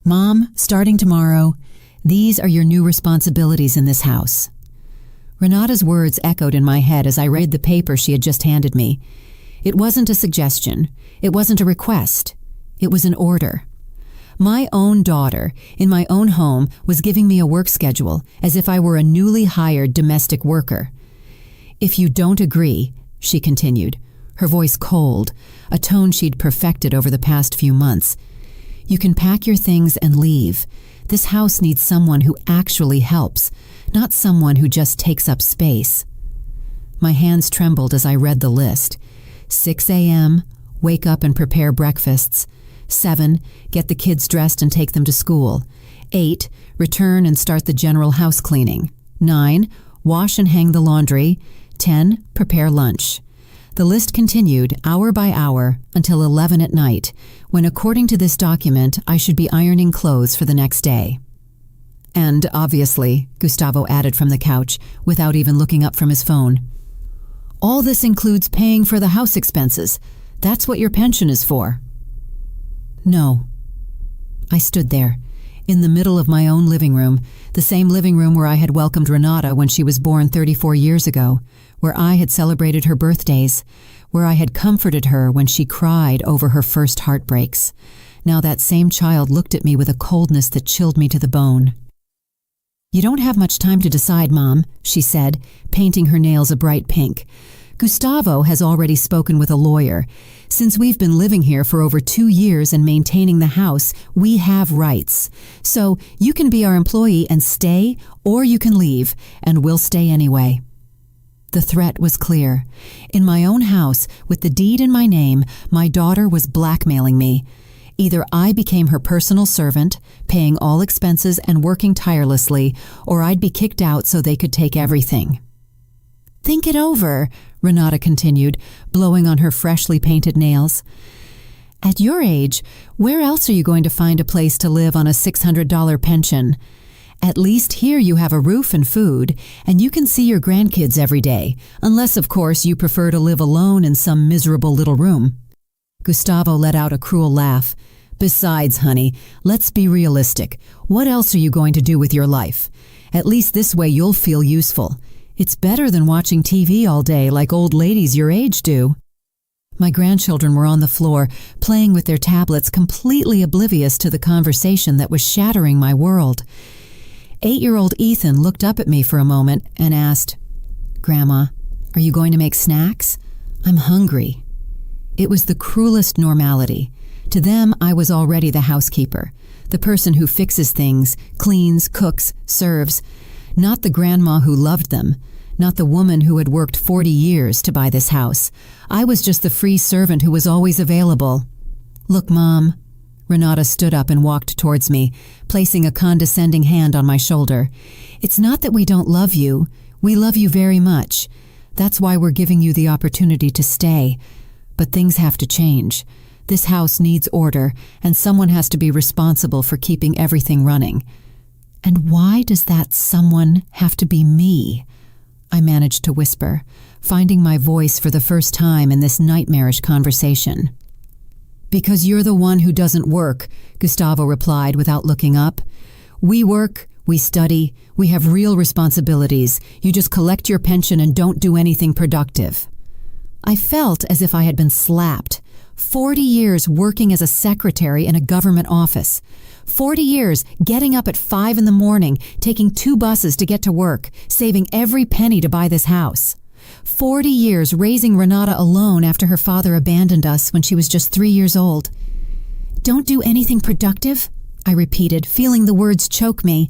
Mom, starting tomorrow, these are your new responsibilities in this house. Renata's words echoed in my head as I read the paper she had just handed me. It wasn't a suggestion. It wasn't a request. It was an order. My own daughter, in my own home, was giving me a work schedule as if I were a newly hired domestic worker. If you don't agree, she continued, her voice cold, a tone she'd perfected over the past few months, you can pack your things and leave. This house needs someone who actually helps, not someone who just takes up space. My hands trembled as I read the list. 6 a.m., wake up and prepare breakfasts. 7, get the kids dressed and take them to school. 8, return and start the general house cleaning. 9, wash and hang the laundry. 10, prepare lunch. The list continued hour by hour until 11 at night, when according to this document, I should be ironing clothes for the next day. And obviously, Gustavo added from the couch, without even looking up from his phone, all this includes paying for the house expenses. That's what your pension is for. No. I stood there, in the middle of my own living room, the same living room where I had welcomed Renata when she was born 34 years ago, where I had celebrated her birthdays, where I had comforted her when she cried over her first heartbreaks. Now that same child looked at me with a coldness that chilled me to the bone. You don't have much time to decide, Mom, she said, painting her nails a bright pink. Gustavo has already spoken with a lawyer. Since we've been living here for over 2 years and maintaining the house, we have rights. So you can be our employee and stay, or you can leave, and we'll stay anyway. The threat was clear. In my own house, with the deed in my name, my daughter was blackmailing me. Either I became her personal servant, paying all expenses and working tirelessly, or I'd be kicked out so they could take everything. Think it over, Renata continued, blowing on her freshly painted nails. At your age, where else are you going to find a place to live on a $600 pension? At least here you have a roof and food, and you can see your grandkids every day, unless, of course, you prefer to live alone in some miserable little room. Gustavo let out a cruel laugh. Besides, honey, let's be realistic. What else are you going to do with your life? At least this way you'll feel useful. It's better than watching TV all day like old ladies your age do. My grandchildren were on the floor, playing with their tablets, completely oblivious to the conversation that was shattering my world. 8-year-old Ethan looked up at me for a moment and asked, Grandma, are you going to make snacks? I'm hungry. It was the cruelest normality. To them, I was already the housekeeper, the person who fixes things, cleans, cooks, serves, not the grandma who loved them, not the woman who had worked 40 years to buy this house. I was just the free servant who was always available. Look, Mom. Renata stood up and walked towards me, placing a condescending hand on my shoulder. It's not that we don't love you. We love you very much. That's why we're giving you the opportunity to stay. But things have to change. This house needs order, and someone has to be responsible for keeping everything running. And why does that someone have to be me? I managed to whisper, finding my voice for the first time in this nightmarish conversation. Because you're the one who doesn't work, Gustavo replied without looking up. We work, we study, we have real responsibilities. You just collect your pension and don't do anything productive. I felt as if I had been slapped. 40 years working as a secretary in a government office. 40 years getting up at 5 in the morning, taking 2 buses to get to work, saving every penny to buy this house. 40 years raising Renata alone after her father abandoned us when she was just 3 years old. Don't do anything productive? I repeated, feeling the words choke me.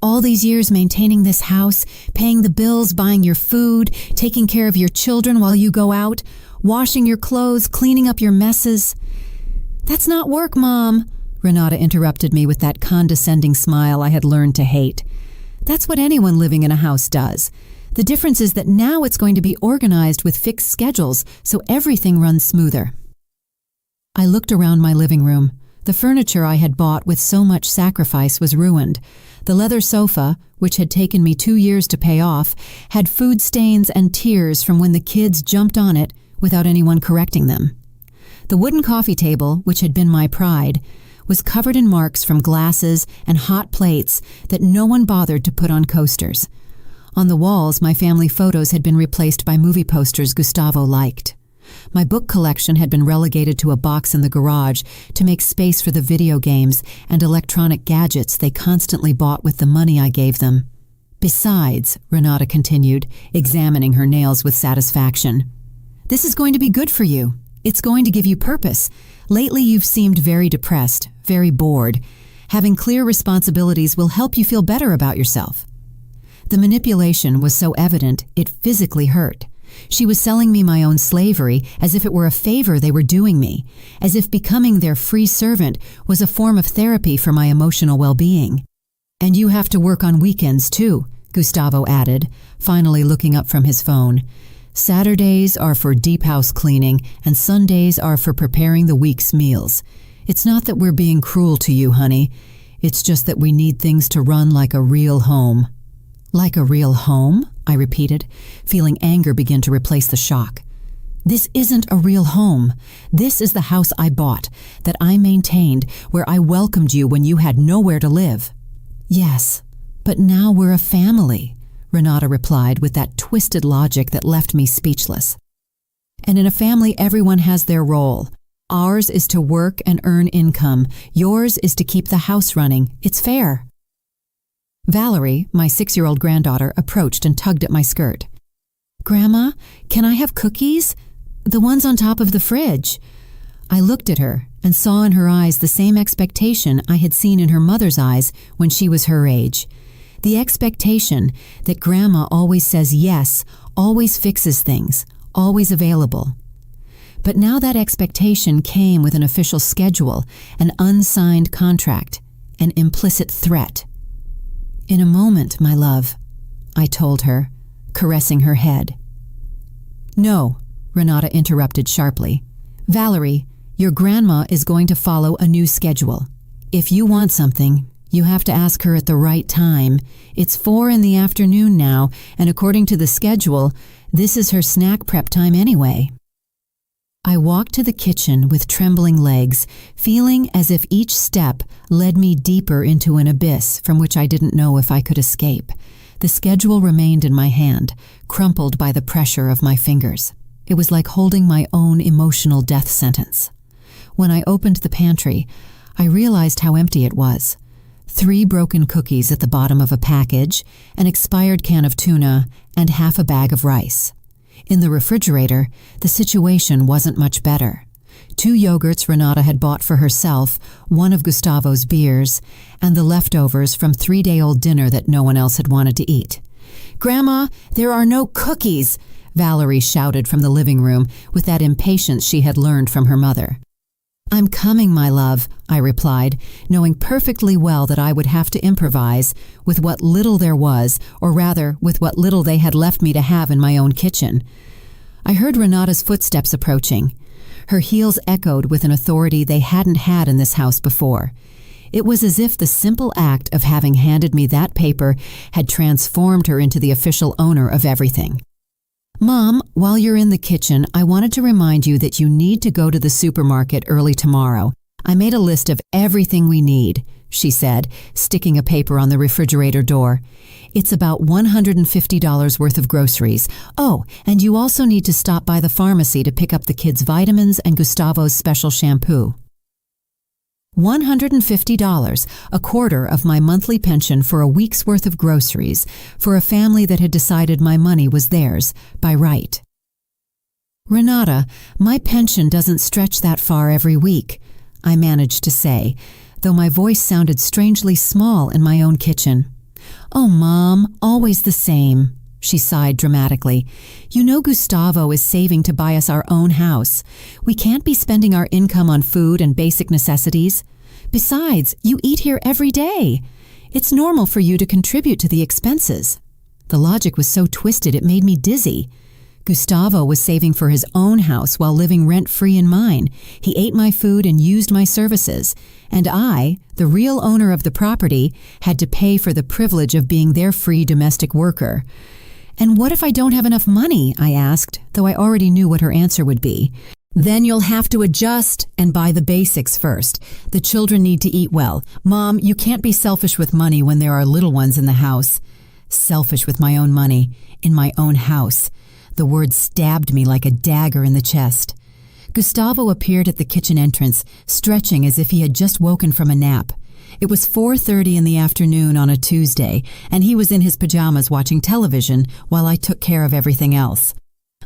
All these years maintaining this house, paying the bills, buying your food, taking care of your children while you go out, washing your clothes, cleaning up your messes. That's not work, Mom, Renata interrupted me with that condescending smile I had learned to hate. That's what anyone living in a house does. The difference is that now it's going to be organized with fixed schedules, so everything runs smoother. I looked around my living room. The furniture I had bought with so much sacrifice was ruined. The leather sofa, which had taken me 2 years to pay off, had food stains and tears from when the kids jumped on it without anyone correcting them. The wooden coffee table, which had been my pride, was covered in marks from glasses and hot plates that no one bothered to put on coasters. On the walls, my family photos had been replaced by movie posters Gustavo liked. My book collection had been relegated to a box in the garage to make space for the video games and electronic gadgets they constantly bought with the money I gave them. Besides, Renata continued, examining her nails with satisfaction, this is going to be good for you. It's going to give you purpose. Lately, you've seemed very depressed, very bored. Having clear responsibilities will help you feel better about yourself. The manipulation was so evident, it physically hurt. She was selling me my own slavery as if it were a favor they were doing me, as if becoming their free servant was a form of therapy for my emotional well-being. And you have to work on weekends too, Gustavo added, finally looking up from his phone. Saturdays are for deep house cleaning and Sundays are for preparing the week's meals. It's not that we're being cruel to you, honey. It's just that we need things to run like a real home. Like a real home? I repeated, feeling anger begin to replace the shock. This isn't a real home. This is the house I bought, that I maintained, where I welcomed you when you had nowhere to live. Yes, but now we're a family, Renata replied with that twisted logic that left me speechless. And in a family, everyone has their role. Ours is to work and earn income. Yours is to keep the house running. It's fair. Valerie, my 6-year-old granddaughter, approached and tugged at my skirt. Grandma, can I have cookies? The ones on top of the fridge. I looked at her and saw in her eyes the same expectation I had seen in her mother's eyes when she was her age. The expectation that Grandma always says yes, always fixes things, always available. But now that expectation came with an official schedule, an unsigned contract, an implicit threat. In a moment, my love, I told her, caressing her head. No, Renata interrupted sharply. Valerie, your grandma is going to follow a new schedule. If you want something, you have to ask her at the right time. It's 4 p.m. now, and according to the schedule, this is her snack prep time anyway. I walked to the kitchen with trembling legs, feeling as if each step led me deeper into an abyss from which I didn't know if I could escape. The schedule remained in my hand, crumpled by the pressure of my fingers. It was like holding my own emotional death sentence. When I opened the pantry, I realized how empty it was. 3 broken cookies at the bottom of a package, an expired can of tuna, and half a bag of rice. In the refrigerator, the situation wasn't much better. 2 yogurts Renata had bought for herself, 1 of Gustavo's beers, and the leftovers from 3-day-old dinner that no one else had wanted to eat. Grandma, there are no cookies, Valerie shouted from the living room with that impatience she had learned from her mother. I'm coming, my love, I replied, knowing perfectly well that I would have to improvise with what little there was, or rather, with what little they had left me to have in my own kitchen. I heard Renata's footsteps approaching. Her heels echoed with an authority they hadn't had in this house before. It was as if the simple act of having handed me that paper had transformed her into the official owner of everything. Mom, while you're in the kitchen, I wanted to remind you that you need to go to the supermarket early tomorrow. I made a list of everything we need, she said, sticking a paper on the refrigerator door. It's about $150 worth of groceries. Oh, and you also need to stop by the pharmacy to pick up the kids' vitamins and Gustavo's special shampoo. $150, a quarter of my monthly pension for a week's worth of groceries, for a family that had decided my money was theirs, by right. Renata, my pension doesn't stretch that far every week, I managed to say, though my voice sounded strangely small in my own kitchen. Oh, Mom, always the same, she sighed dramatically. You know Gustavo is saving to buy us our own house. We can't be spending our income on food and basic necessities. Besides, you eat here every day. It's normal for you to contribute to the expenses. The logic was so twisted it made me dizzy. Gustavo was saving for his own house while living rent-free in mine. He ate my food and used my services. And I, the real owner of the property, had to pay for the privilege of being their free domestic worker. And what if I don't have enough money? I asked, though I already knew what her answer would be. Then you'll have to adjust and buy the basics first. The children need to eat well. Mom, you can't be selfish with money when there are little ones in the house. Selfish with my own money, in my own house. The word stabbed me like a dagger in the chest. Gustavo appeared at the kitchen entrance, stretching as if he had just woken from a nap. It was 4:30 in the afternoon on a Tuesday, and he was in his pajamas watching television while I took care of everything else.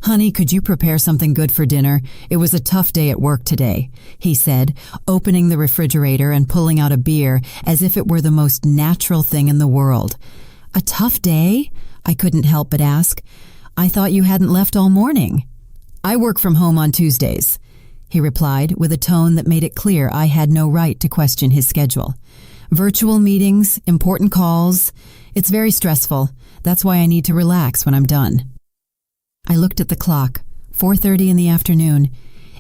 "Honey, could you prepare something good for dinner? It was a tough day at work today," he said, opening the refrigerator and pulling out a beer as if it were the most natural thing in the world. "A tough day?" I couldn't help but ask. "I thought you hadn't left all morning." "I work from home on Tuesdays," he replied with a tone that made it clear I had no right to question his schedule. "Virtual meetings, important calls. It's very stressful. That's why I need to relax when I'm done." I looked at the clock, 4:30 in the afternoon.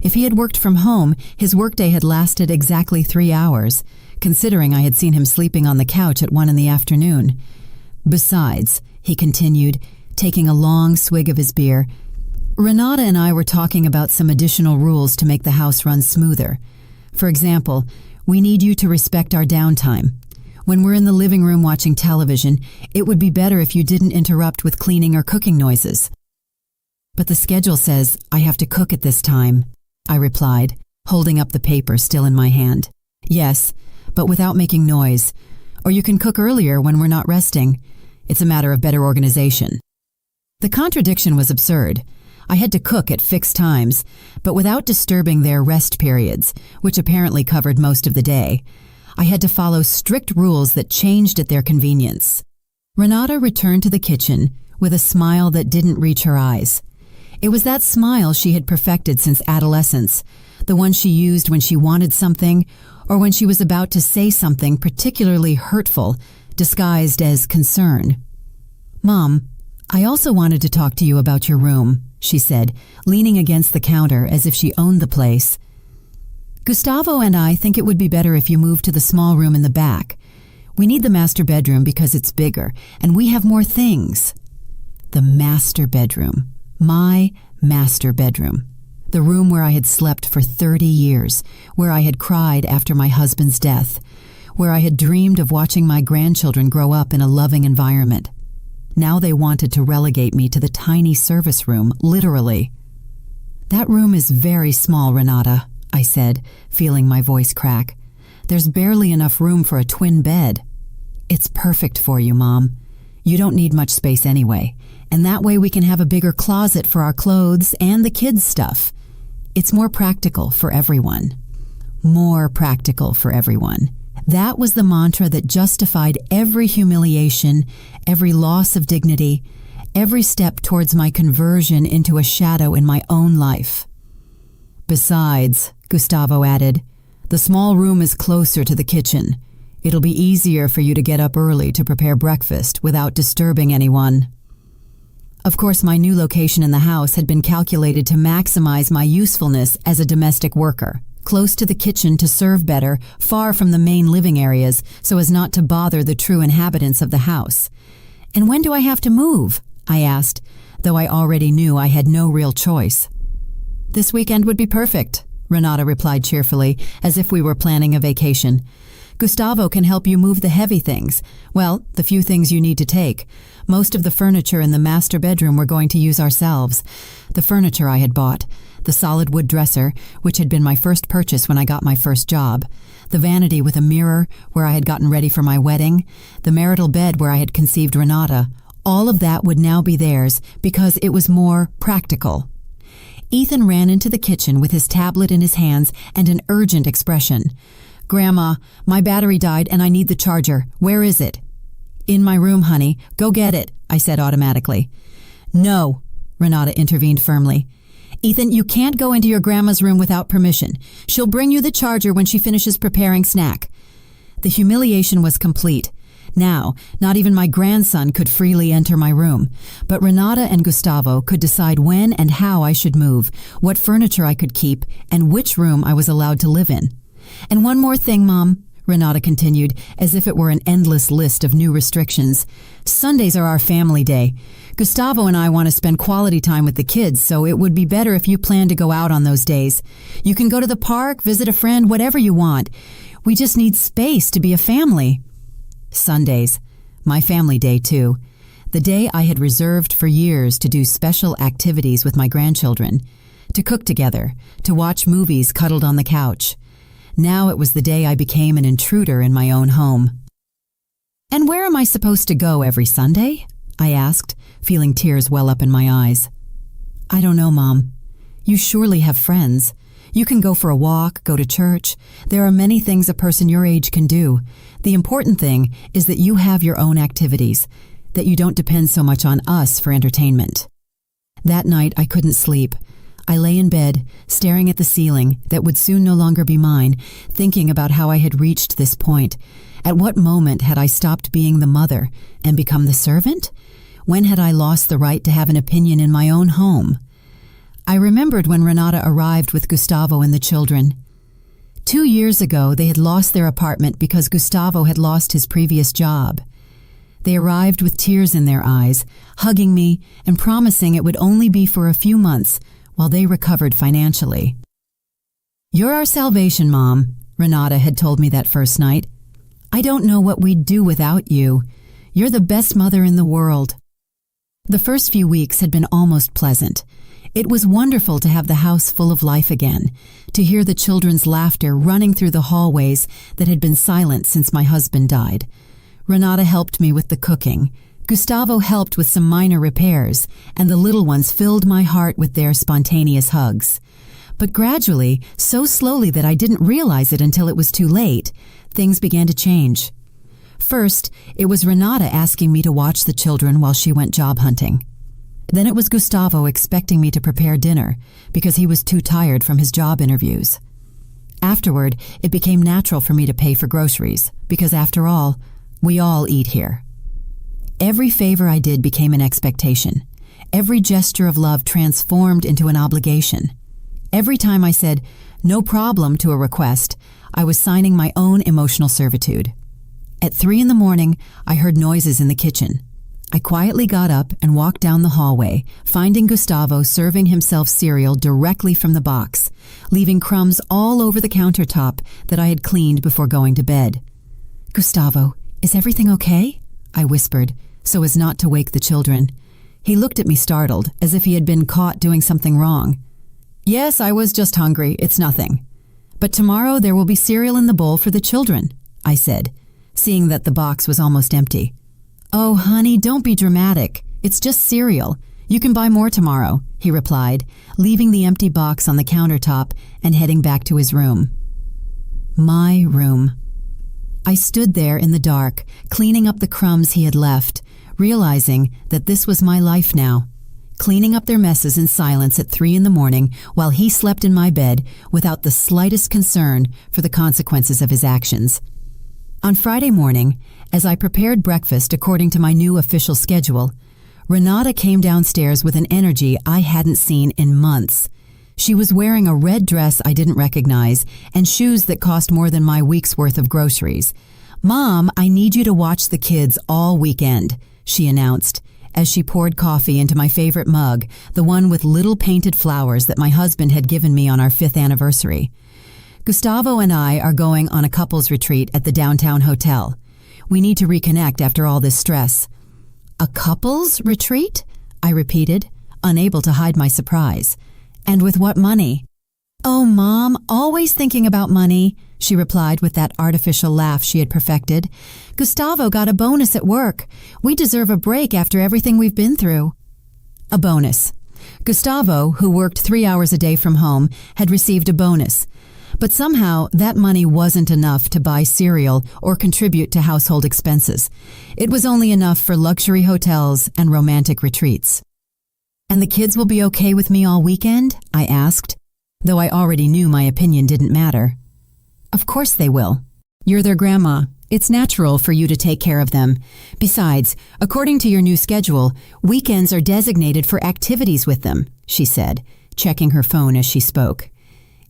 If he had worked from home, his workday had lasted exactly 3 hours, considering I had seen him sleeping on the couch at 1 in the afternoon. "Besides," he continued, taking a long swig of his beer, "Renata and I were talking about some additional rules to make the house run smoother. For example, we need you to respect our downtime. When we're in the living room watching television, it would be better if you didn't interrupt with cleaning or cooking noises." "But the schedule says I have to cook at this time," I replied, holding up the paper still in my hand. "Yes, but without making noise. Or you can cook earlier when we're not resting. It's a matter of better organization." The contradiction was absurd. I had to cook at fixed times, but without disturbing their rest periods, which apparently covered most of the day. I had to follow strict rules that changed at their convenience. Renata returned to the kitchen with a smile that didn't reach her eyes. It was that smile she had perfected since adolescence, the one she used when she wanted something or when she was about to say something particularly hurtful, disguised as concern. "Mom, I also wanted to talk to you about your room," she said, leaning against the counter as if she owned the place. "Gustavo and I think it would be better if you moved to the small room in the back. We need the master bedroom because it's bigger, and we have more things." The master bedroom. My master bedroom. The room where I had slept for 30 years, where I had cried after my husband's death, where I had dreamed of watching my grandchildren grow up in a loving environment. Now they wanted to relegate me to the tiny service room, literally. "That room is very small, Renata," I said, feeling my voice crack. "There's barely enough room for a twin bed." "It's perfect for you, Mom. You don't need much space anyway, and that way we can have a bigger closet for our clothes and the kids' stuff. It's more practical for everyone." More practical for everyone. That was the mantra that justified every humiliation, every loss of dignity, every step towards my conversion into a shadow in my own life. "Besides," Gustavo added, "the small room is closer to the kitchen. It'll be easier for you to get up early to prepare breakfast without disturbing anyone." Of course, my new location in the house had been calculated to maximize my usefulness as a domestic worker, close to the kitchen to serve better, far from the main living areas so as not to bother the true inhabitants of the house. "And when do I have to move?" I asked, though I already knew I had no real choice. "This weekend would be perfect," Renata replied cheerfully, as if we were planning a vacation. "Gustavo can help you move the heavy things. Well, the few things you need to take. Most of the furniture in the master bedroom we're going to use ourselves. The furniture I had bought, the solid wood dresser, which had been my first purchase when I got my first job, the vanity with a mirror where I had gotten ready for my wedding, the marital bed where I had conceived Renata, all of that would now be theirs because it was more practical." Ethan ran into the kitchen with his tablet in his hands and an urgent expression. "Grandma, my battery died and I need the charger. Where is it?" "In my room, honey. Go get it," I said automatically. "No," Renata intervened firmly. "Ethan, you can't go into your grandma's room without permission. She'll bring you the charger when she finishes preparing snack." The humiliation was complete. Now, not even my grandson could freely enter my room, but Renata and Gustavo could decide when and how I should move, what furniture I could keep, and which room I was allowed to live in. "And one more thing, Mom," Renata continued, as if it were an endless list of new restrictions. Sundays are our family day. Gustavo and I want to spend quality time with the kids, so it would be better if you plan to go out on those days. You can go to the park, visit a friend, whatever you want. We just need space to be a family. Sundays. My family day, too. The day I had reserved for years to do special activities with my grandchildren. To cook together, to watch movies cuddled on the couch. Now it was the day I became an intruder in my own home. "And where am I supposed to go every Sunday?" I asked, feeling tears well up in my eyes. "I don't know, Mom. You surely have friends. You can go for a walk, go to church. There are many things a person your age can do. The important thing is that you have your own activities, that you don't depend so much on us for entertainment." That night I couldn't sleep. I lay in bed, staring at the ceiling that would soon no longer be mine, thinking about how I had reached this point. At what moment had I stopped being the mother and become the servant? When had I lost the right to have an opinion in my own home? I remembered when Renata arrived with Gustavo and the children. 2 years ago, they had lost their apartment because Gustavo had lost his previous job. They arrived with tears in their eyes, hugging me and promising it would only be for a few months while they recovered financially. "You're our salvation, Mom," Renata had told me that first night. "I don't know what we'd do without you. You're the best mother in the world." The first few weeks had been almost pleasant. It was wonderful to have the house full of life again, to hear the children's laughter running through the hallways that had been silent since my husband died. Renata helped me with the cooking. Gustavo helped with some minor repairs, and the little ones filled my heart with their spontaneous hugs. But gradually, so slowly that I didn't realize it until it was too late, things began to change. First, it was Renata asking me to watch the children while she went job hunting. Then it was Gustavo expecting me to prepare dinner because he was too tired from his job interviews. Afterward, it became natural for me to pay for groceries because, after all, we all eat here. Every favor I did became an expectation. Every gesture of love transformed into an obligation. Every time I said, "no problem" to a request, I was signing my own emotional servitude. At 3 a.m, I heard noises in the kitchen. I quietly got up and walked down the hallway, finding Gustavo serving himself cereal directly from the box, leaving crumbs all over the countertop that I had cleaned before going to bed. "Gustavo, is everything okay?" I whispered, so as not to wake the children. He looked at me startled, as if he had been caught doing something wrong. "Yes, I was just hungry. It's nothing. But tomorrow there will be cereal in the bowl for the children," I said, seeing that the box was almost empty. "Oh, honey, don't be dramatic. It's just cereal. You can buy more tomorrow," he replied, leaving the empty box on the countertop and heading back to his room. My room. I stood there in the dark, cleaning up the crumbs he had left, realizing that this was my life now, cleaning up their messes in silence at 3 a.m. while he slept in my bed without the slightest concern for the consequences of his actions. On Friday morning, as I prepared breakfast according to my new official schedule, Renata came downstairs with an energy I hadn't seen in months. She was wearing a red dress I didn't recognize and shoes that cost more than my week's worth of groceries. "Mom, I need you to watch the kids all weekend," she announced, as she poured coffee into my favorite mug, the one with little painted flowers that my husband had given me on our 5th anniversary. "Gustavo and I are going on a couples retreat at the downtown hotel. We need to reconnect after all this stress." "A couples retreat?" I repeated, unable to hide my surprise. "And with what money?" "Oh, Mom, always thinking about money," she replied with that artificial laugh she had perfected. "Gustavo got a bonus at work. We deserve a break after everything we've been through." A bonus. Gustavo, who worked 3 hours a day from home, had received a bonus. But somehow that money wasn't enough to buy cereal or contribute to household expenses. It was only enough for luxury hotels and romantic retreats. "And the kids will be okay with me all weekend?" I asked, though I already knew my opinion didn't matter. "Of course they will. You're their grandma. It's natural for you to take care of them. Besides, according to your new schedule, weekends are designated for activities with them," she said, checking her phone as she spoke.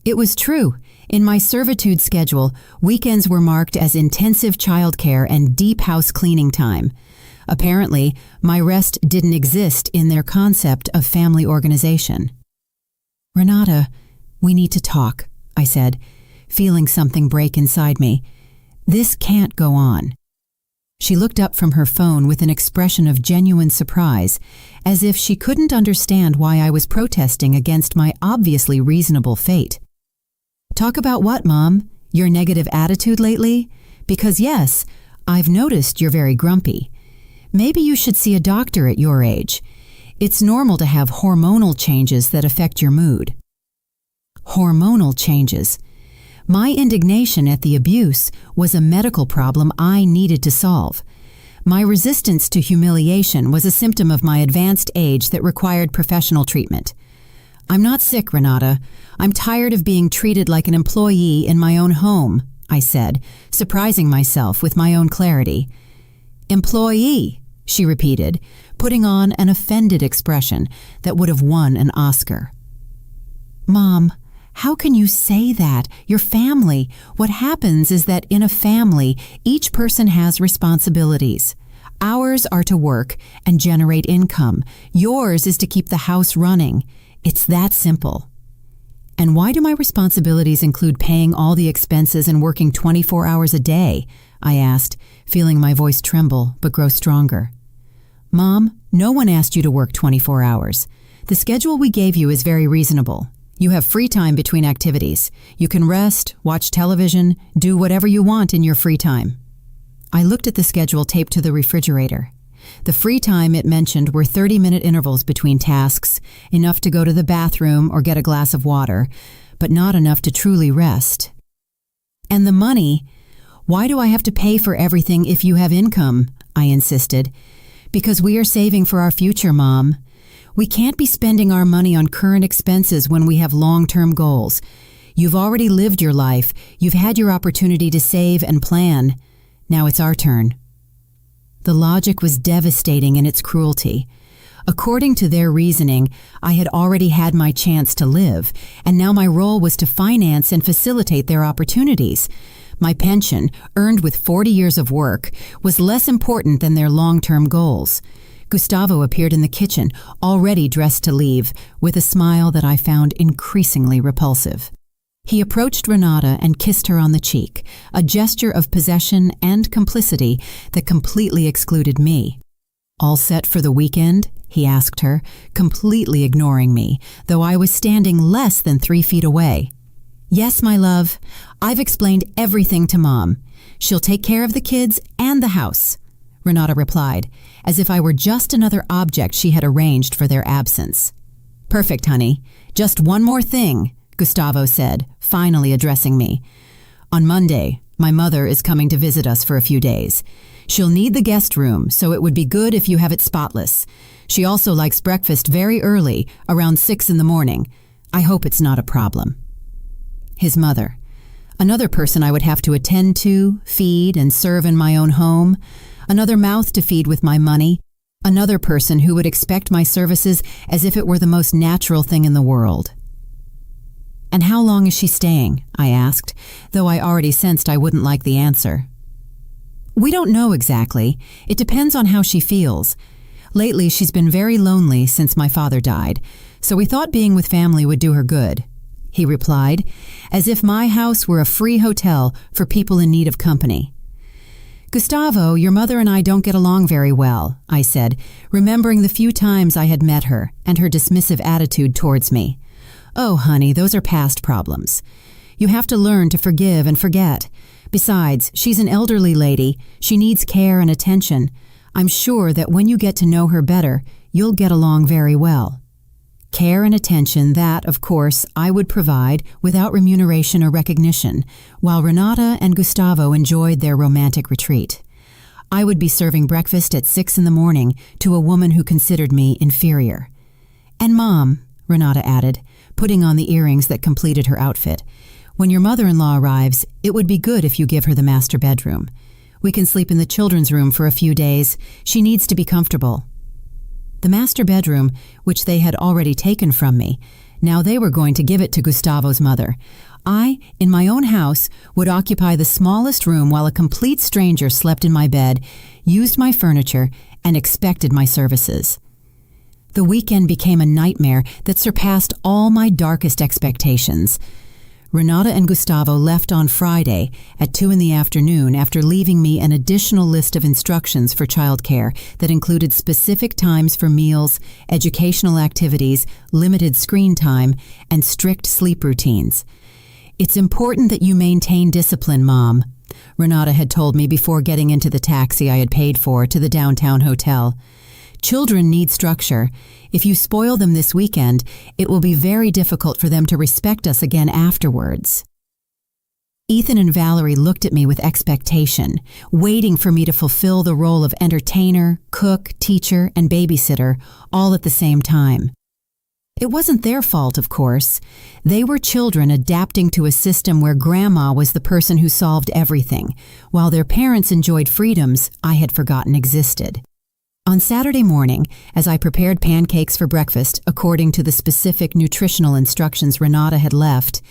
It was true. In my servitude schedule, weekends were marked as intensive childcare and deep house cleaning time. Apparently, my rest didn't exist in their concept of family organization. "Renata, we need to talk," I said, feeling something break inside me. "This can't go on." She looked up from her phone with an expression of genuine surprise, as if she couldn't understand why I was protesting against my obviously reasonable fate. "Talk about what, Mom? Your negative attitude lately? Because yes, I've noticed you're very grumpy. Maybe you should see a doctor at your age. It's normal to have hormonal changes that affect your mood." Hormonal changes. My indignation at the abuse was a medical problem I needed to solve. My resistance to humiliation was a symptom of my advanced age that required professional treatment. "I'm not sick, Renata. I'm tired of being treated like an employee in my own home," I said, surprising myself with my own clarity. "Employee," she repeated, putting on an offended expression that would have won an Oscar. "Mom, how can you say that? Your family. What happens is that in a family, each person has responsibilities. Ours are to work and generate income. Yours is to keep the house running. It's that simple." "And why do my responsibilities include paying all the expenses and working 24 hours a day?" I asked, feeling my voice tremble but grow stronger. "Mom, no one asked you to work 24 hours. The schedule we gave you is very reasonable. You have free time between activities. You can rest, watch television, do whatever you want in your free time." I looked at the schedule taped to the refrigerator. The free time it mentioned were 30-minute intervals between tasks, enough to go to the bathroom or get a glass of water, but not enough to truly rest. "And the money? Why do I have to pay for everything if you have income?" I insisted. "Because we are saving for our future, Mom. We can't be spending our money on current expenses when we have long-term goals. You've already lived your life. You've had your opportunity to save and plan. Now it's our turn." The logic was devastating in its cruelty. According to their reasoning, I had already had my chance to live, and now my role was to finance and facilitate their opportunities. My pension, earned with 40 years of work, was less important than their long-term goals. Gustavo appeared in the kitchen, already dressed to leave, with a smile that I found increasingly repulsive. He approached Renata and kissed her on the cheek, a gesture of possession and complicity that completely excluded me. "All set for the weekend?" he asked her, completely ignoring me, though I was standing less than 3 feet away. "Yes, my love. I've explained everything to Mom. She'll take care of the kids and the house," Renata replied, as if I were just another object she had arranged for their absence. "Perfect, honey. Just one more thing," Gustavo said, finally addressing me. "On Monday, my mother is coming to visit us for a few days. She'll need the guest room, so it would be good if you have it spotless. She also likes breakfast very early, around 6 in the morning. I hope it's not a problem." His mother. Another person I would have to attend to, feed, and serve in my own home. Another mouth to feed with my money. Another person who would expect my services as if it were the most natural thing in the world. "And how long is she staying?" I asked, though I already sensed I wouldn't like the answer. "We don't know exactly. It depends on how she feels. Lately, she's been very lonely since my father died, so we thought being with family would do her good," he replied, as if my house were a free hotel for people in need of company. "Gustavo, your mother and I don't get along very well," I said, remembering the few times I had met her and her dismissive attitude towards me. "Oh, honey, those are past problems. You have to learn to forgive and forget. Besides, she's an elderly lady. She needs care and attention. I'm sure that when you get to know her better, you'll get along very well." Care and attention that, of course, I would provide without remuneration or recognition, while Renata and Gustavo enjoyed their romantic retreat. I would be serving breakfast at 6 in the morning to a woman who considered me inferior. "And Mom," Renata added, putting on the earrings that completed her outfit, "when your mother-in-law arrives, it would be good if you give her the master bedroom. We can sleep in the children's room for a few days. She needs to be comfortable." The master bedroom, which they had already taken from me, now they were going to give it to Gustavo's mother. I, in my own house, would occupy the smallest room while a complete stranger slept in my bed, used my furniture, and expected my services. The weekend became a nightmare that surpassed all my darkest expectations. Renata and Gustavo left on Friday at 2 p.m. after leaving me an additional list of instructions for childcare that included specific times for meals, educational activities, limited screen time, and strict sleep routines. "It's important that you maintain discipline, Mom," Renata had told me before getting into the taxi I had paid for to the downtown hotel. "Children need structure. If you spoil them this weekend, it will be very difficult for them to respect us again afterwards." Ethan and Valerie looked at me with expectation, waiting for me to fulfill the role of entertainer, cook, teacher, and babysitter, all at the same time. It wasn't their fault, of course. They were children adapting to a system where Grandma was the person who solved everything, while their parents enjoyed freedoms I had forgotten existed. On Saturday morning, as I prepared pancakes for breakfast according to the specific nutritional instructions Renata had left,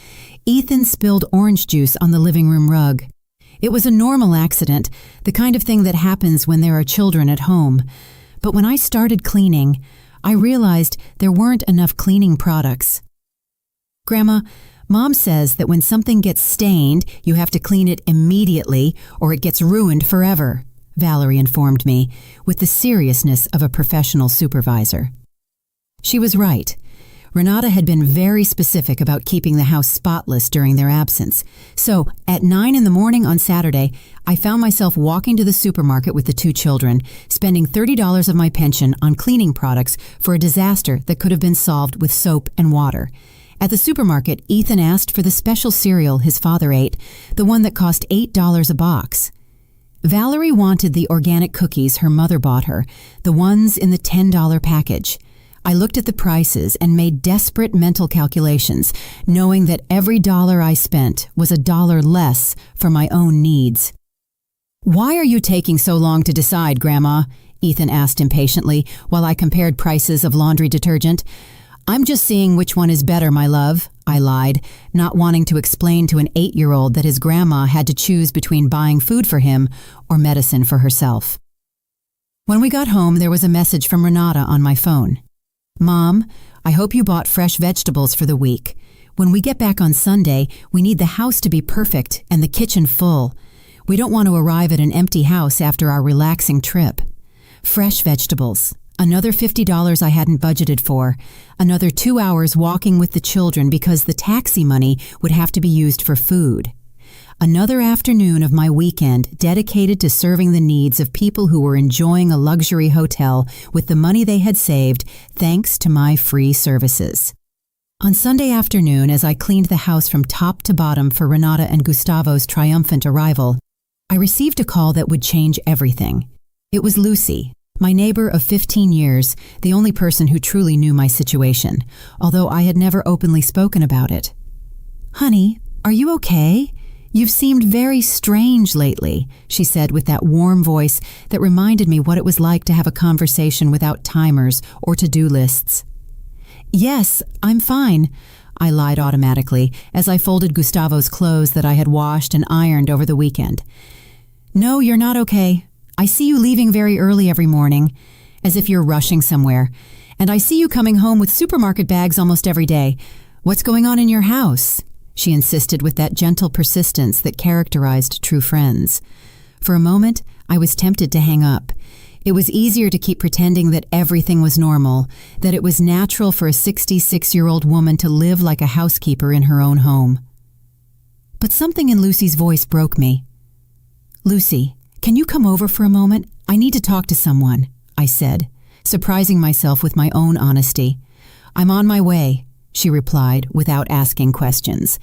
Ethan spilled orange juice on the living room rug. It was a normal accident, the kind of thing that happens when there are children at home. But when I started cleaning, I realized there weren't enough cleaning products. "Grandma, Mom says that when something gets stained, you have to clean it immediately or it gets ruined forever," Valerie informed me, with the seriousness of a professional supervisor. She was right. Renata had been very specific about keeping the house spotless during their absence. So, at 9 a.m. on Saturday, I found myself walking to the supermarket with the two children, spending $30 of my pension on cleaning products for a disaster that could have been solved with soap and water. At the supermarket, Ethan asked for the special cereal his father ate, the one that cost $8 a box. Valerie wanted the organic cookies her mother bought her, the ones in the $10 package. I looked at the prices and made desperate mental calculations, knowing that every dollar I spent was a dollar less for my own needs. "Why are you taking so long to decide, Grandma?" Ethan asked impatiently while I compared prices of laundry detergent. "I'm just seeing which one is better, my love," I lied, not wanting to explain to an 8-year-old that his grandma had to choose between buying food for him or medicine for herself. When we got home, there was a message from Renata on my phone. "Mom, I hope you bought fresh vegetables for the week. When we get back on Sunday, we need the house to be perfect and the kitchen full. We don't want to arrive at an empty house after our relaxing trip. Fresh vegetables. Another $50 I hadn't budgeted for. Another 2 hours walking with the children because the taxi money would have to be used for food. Another afternoon of my weekend dedicated to serving the needs of people who were enjoying a luxury hotel with the money they had saved thanks to my free services." On Sunday afternoon, as I cleaned the house from top to bottom for Renata and Gustavo's triumphant arrival, I received a call that would change everything. It was Lucy, my neighbor of 15 years, the only person who truly knew my situation, although I had never openly spoken about it. "Honey, are you okay? You've seemed very strange lately," she said with that warm voice that reminded me what it was like to have a conversation without timers or to-do lists. "Yes, I'm fine," I lied automatically as I folded Gustavo's clothes that I had washed and ironed over the weekend. "No, you're not okay. I see you leaving very early every morning, as if you're rushing somewhere, and I see you coming home with supermarket bags almost every day. What's going on in your house?" she insisted with that gentle persistence that characterized true friends. For a moment, I was tempted to hang up. It was easier to keep pretending that everything was normal, that it was natural for a 66-year-old woman to live like a housekeeper in her own home. But something in Lucy's voice broke me. "Lucy, can you come over for a moment? I need to talk to someone," I said, surprising myself with my own honesty. "I'm on my way," she replied without asking questions.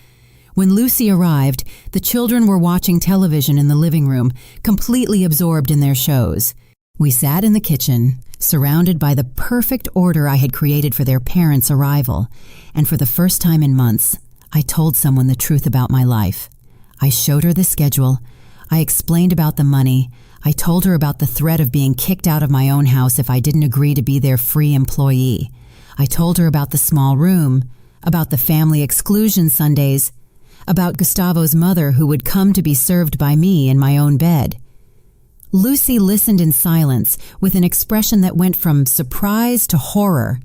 When Lucy arrived, the children were watching television in the living room, completely absorbed in their shows. We sat in the kitchen, surrounded by the perfect order I had created for their parents' arrival, and for the first time in months, I told someone the truth about my life. I showed her the schedule. I explained about the money. I told her about the threat of being kicked out of my own house if I didn't agree to be their free employee. I told her about the small room, about the family exclusion Sundays. about Gustavo's mother who would come to be served by me in my own bed. Lucy listened in silence with an expression that went from surprise to horror,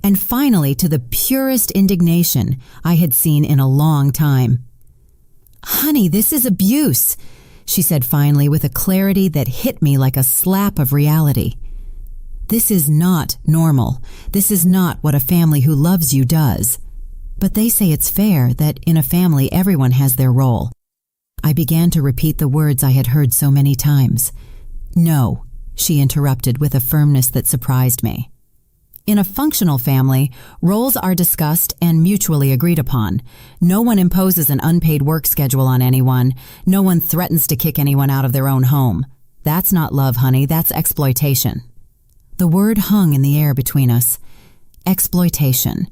and finally to the purest indignation I had seen in a long time. "Honey, this is abuse," she said finally with a clarity that hit me like a slap of reality. "This is not normal. This is not what a family who loves you does. But they say it's fair that in a family everyone has their role." I began to repeat the words I had heard so many times. "No," she interrupted with a firmness that surprised me. "In a functional family, roles are discussed and mutually agreed upon. No one imposes an unpaid work schedule on anyone. No one threatens to kick anyone out of their own home. That's not love, honey, that's exploitation." The word hung in the air between us. Exploitation.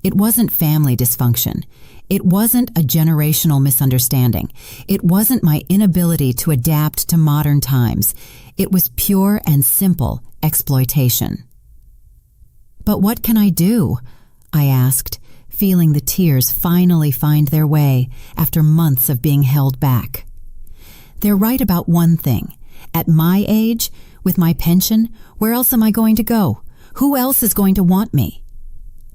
It wasn't family dysfunction. It wasn't a generational misunderstanding. It wasn't my inability to adapt to modern times. It was pure and simple exploitation. "But what can I do?" I asked, feeling the tears finally find their way after months of being held back. "They're right about one thing. At my age, with my pension, where else am I going to go? Who else is going to want me?"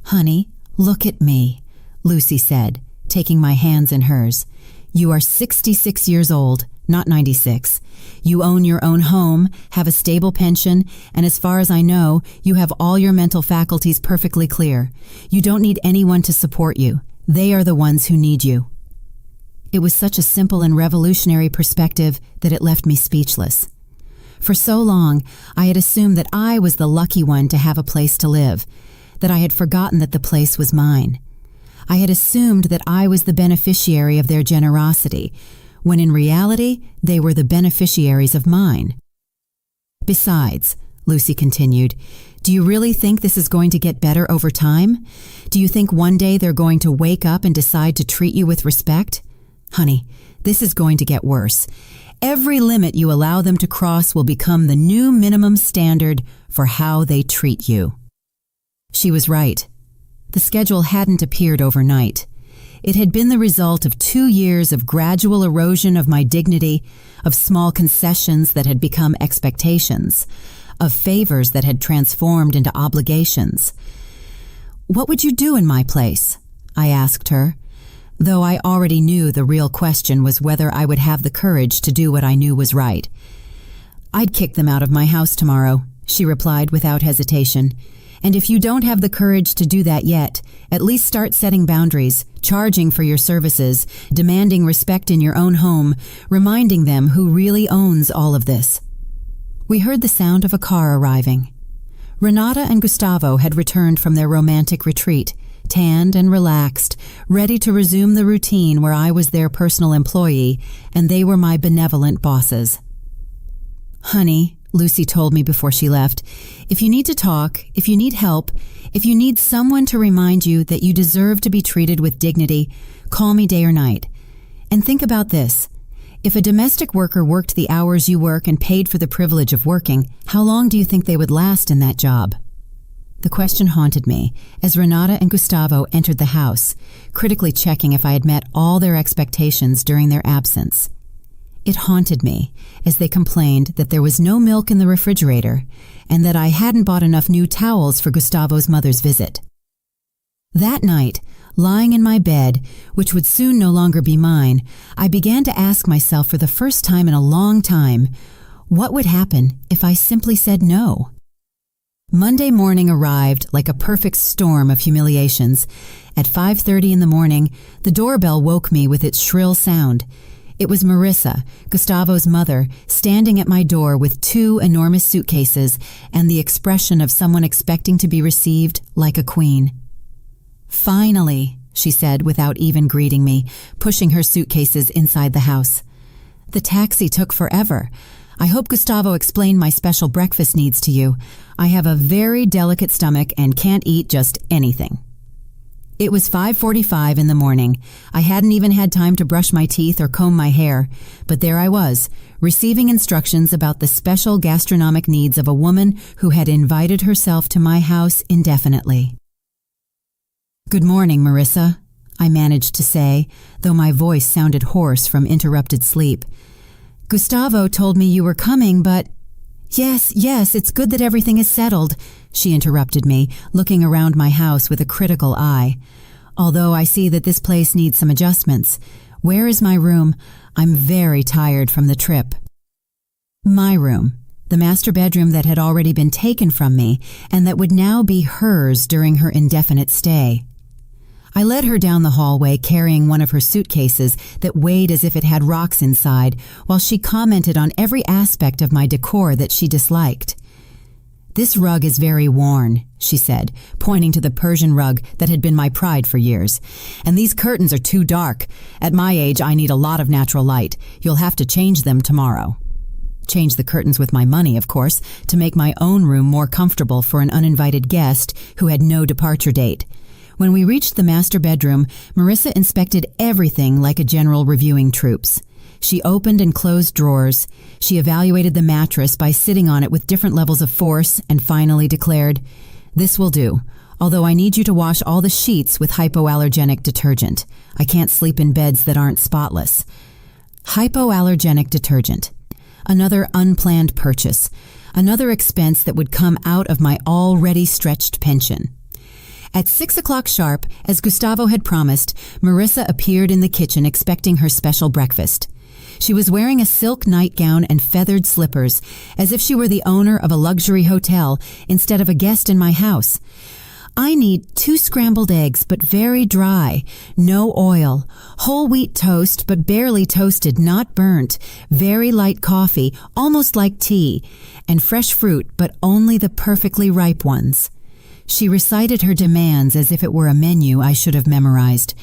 "Honey, look at me," Lucy said, taking my hands in hers. "You are 66 years old, not 96. You own your own home, have a stable pension, and as far as I know, you have all your mental faculties perfectly clear. You don't need anyone to support you. They are the ones who need you." It was such a simple and revolutionary perspective that it left me speechless. For so long, I had assumed that I was the lucky one to have a place to live, that I had forgotten that the place was mine. I had assumed that I was the beneficiary of their generosity, when in reality, they were the beneficiaries of mine. "Besides," Lucy continued, "do you really think this is going to get better over time? Do you think one day they're going to wake up and decide to treat you with respect? Honey, this is going to get worse. Every limit you allow them to cross will become the new minimum standard for how they treat you." She was right. The schedule hadn't appeared overnight. It had been the result of 2 years of gradual erosion of my dignity, of small concessions that had become expectations, of favors that had transformed into obligations. "What would you do in my place?" I asked her, though I already knew the real question was whether I would have the courage to do what I knew was right. "I'd kick them out of my house tomorrow," she replied without hesitation. "And if you don't have the courage to do that yet, at least start setting boundaries, charging for your services, demanding respect in your own home, reminding them who really owns all of this." We heard the sound of a car arriving. Renata and Gustavo had returned from their romantic retreat, tanned and relaxed, ready to resume the routine where I was their personal employee and they were my benevolent bosses. "Honey," Lucy told me before she left, "if you need to talk, if you need help, if you need someone to remind you that you deserve to be treated with dignity, call me day or night. And think about this. If a domestic worker worked the hours you work and paid for the privilege of working, how long do you think they would last in that job?" The question haunted me as Renata and Gustavo entered the house, critically checking if I had met all their expectations during their absence. It haunted me as they complained that there was no milk in the refrigerator and that I hadn't bought enough new towels for Gustavo's mother's visit. That night, lying in my bed, which would soon no longer be mine, I began to ask myself for the first time in a long time, what would happen if I simply said no? Monday morning arrived like a perfect storm of humiliations. At 5:30 in the morning, the doorbell woke me with its shrill sound. It was Marissa, Gustavo's mother, standing at my door with 2 enormous suitcases and the expression of someone expecting to be received like a queen. "Finally," she said without even greeting me, pushing her suitcases inside the house. "The taxi took forever. I hope Gustavo explained my special breakfast needs to you. I have a very delicate stomach and can't eat just anything." It was 5:45 in the morning. I hadn't even had time to brush my teeth or comb my hair, but there I was, receiving instructions about the special gastronomic needs of a woman who had invited herself to my house indefinitely. "Good morning, Marissa," I managed to say, though my voice sounded hoarse from interrupted sleep. Gustavo told me you were coming, but— Yes, it's good that everything is settled, she interrupted me, looking around my house with a critical eye. Although I see that this place needs some adjustments. Where is my room? I'm very tired from the trip. My room, the master bedroom that had already been taken from me and that would now be hers during her indefinite stay. I led her down the hallway carrying one of her suitcases that weighed as if it had rocks inside, while she commented on every aspect of my decor that she disliked. This rug is very worn, she said, pointing to the Persian rug that had been my pride for years. And these curtains are too dark. At my age, I need a lot of natural light. You'll have to change them tomorrow. Change the curtains with my money, of course, to make my own room more comfortable for an uninvited guest who had no departure date. When we reached the master bedroom, Marissa inspected everything like a general reviewing troops. She opened and closed drawers. She evaluated the mattress by sitting on it with different levels of force and finally declared, "This will do, although I need you to wash all the sheets with hypoallergenic detergent. I can't sleep in beds that aren't spotless." Hypoallergenic detergent. Another unplanned purchase. Another expense that would come out of my already stretched pension. At 6 o'clock sharp, as Gustavo had promised, Marissa appeared in the kitchen expecting her special breakfast. She was wearing a silk nightgown and feathered slippers, as if she were the owner of a luxury hotel instead of a guest in my house. "I need 2 scrambled eggs, but very dry, no oil, whole wheat toast, but barely toasted, not burnt, very light coffee, almost like tea, and fresh fruit, but only the perfectly ripe ones." She recited her demands as if it were a menu I should have memorized.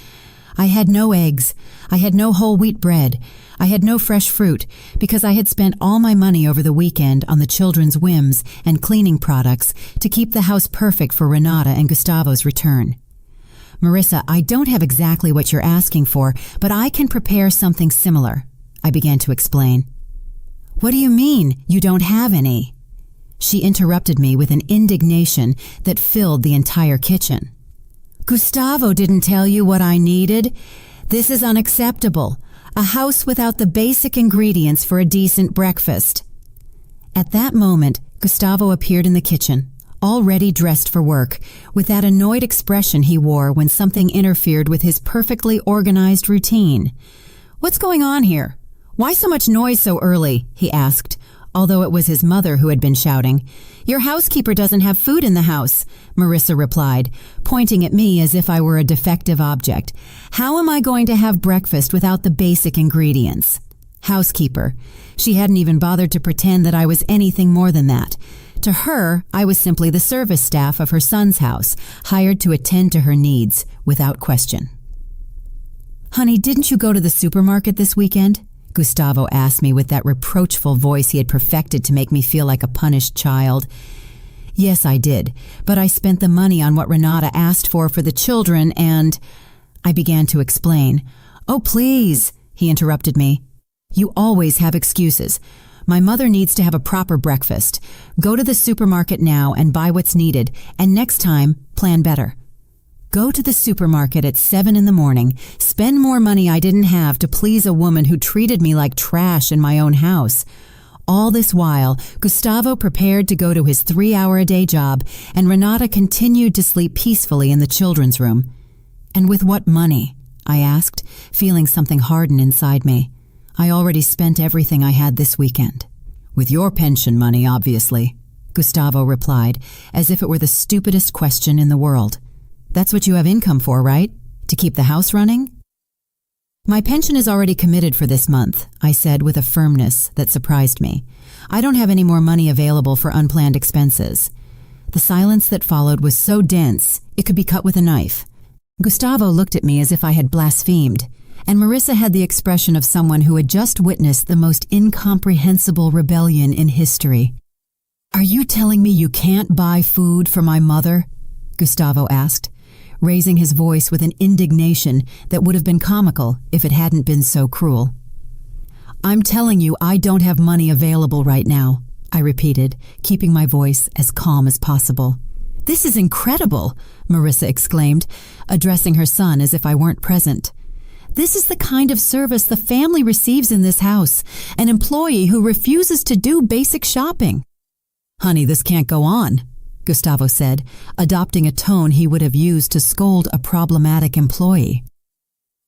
I had no eggs. I had no whole wheat bread. I had no fresh fruit because I had spent all my money over the weekend on the children's whims and cleaning products to keep the house perfect for Renata and Gustavo's return. "Marissa, I don't have exactly what you're asking for, but I can prepare something similar," I began to explain. "What do you mean, you don't have any?" She interrupted me with an indignation that filled the entire kitchen. "Gustavo didn't tell you what I needed? This is unacceptable. A house without the basic ingredients for a decent breakfast." At that moment, Gustavo appeared in the kitchen, already dressed for work, with that annoyed expression he wore when something interfered with his perfectly organized routine. "What's going on here? Why so much noise so early?" he asked, although it was his mother who had been shouting. "Your housekeeper doesn't have food in the house," Marissa replied, pointing at me as if I were a defective object. "How am I going to have breakfast without the basic ingredients?" Housekeeper. She hadn't even bothered to pretend that I was anything more than that. To her, I was simply the service staff of her son's house, hired to attend to her needs, without question. "Honey, didn't you go to the supermarket this weekend?" Gustavo asked me with that reproachful voice he had perfected to make me feel like a punished child. "Yes, I did, but I spent the money on what Renata asked for the children and—" I began to explain. "Oh, please," he interrupted me. "You always have excuses. My mother needs to have a proper breakfast. Go to the supermarket now and buy what's needed, and next time, plan better. Go to the supermarket at 7 in the morning, spend more money I didn't have to please a woman who treated me like trash in my own house." All this while, Gustavo prepared to go to his 3-hour-a-day job, and Renata continued to sleep peacefully in the children's room. "And with what money?" I asked, feeling something harden inside me. I already spent everything I had this weekend. "With your pension money, obviously," Gustavo replied, as if it were the stupidest question in the world. "That's what you have income for, right? To keep the house running?" "My pension is already committed for this month," I said with a firmness that surprised me. "I don't have any more money available for unplanned expenses." The silence that followed was so dense, it could be cut with a knife. Gustavo looked at me as if I had blasphemed, and Marissa had the expression of someone who had just witnessed the most incomprehensible rebellion in history. "Are you telling me you can't buy food for my mother?" Gustavo asked, raising his voice with an indignation that would have been comical if it hadn't been so cruel. "I'm telling you I don't have money available right now," I repeated, keeping my voice as calm as possible. "This is incredible," Marissa exclaimed, addressing her son as if I weren't present. "This is the kind of service the family receives in this house, an employee who refuses to do basic shopping." "Honey, this can't go on," Gustavo said, adopting a tone he would have used to scold a problematic employee.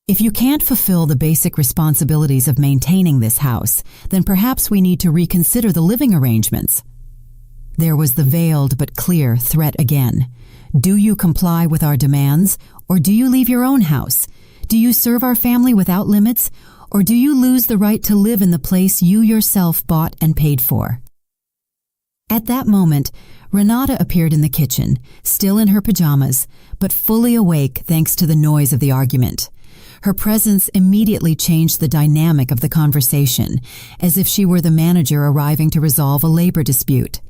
"If you can't fulfill the basic responsibilities of maintaining this house, then perhaps we need to reconsider the living arrangements." There was the veiled but clear threat again. "Do you comply with our demands, or do you leave your own house? Do you serve our family without limits, or do you lose the right to live in the place you yourself bought and paid for?" At that moment, Renata appeared in the kitchen, still in her pajamas, but fully awake thanks to the noise of the argument. Her presence immediately changed the dynamic of the conversation, as if she were the manager arriving to resolve a labor dispute.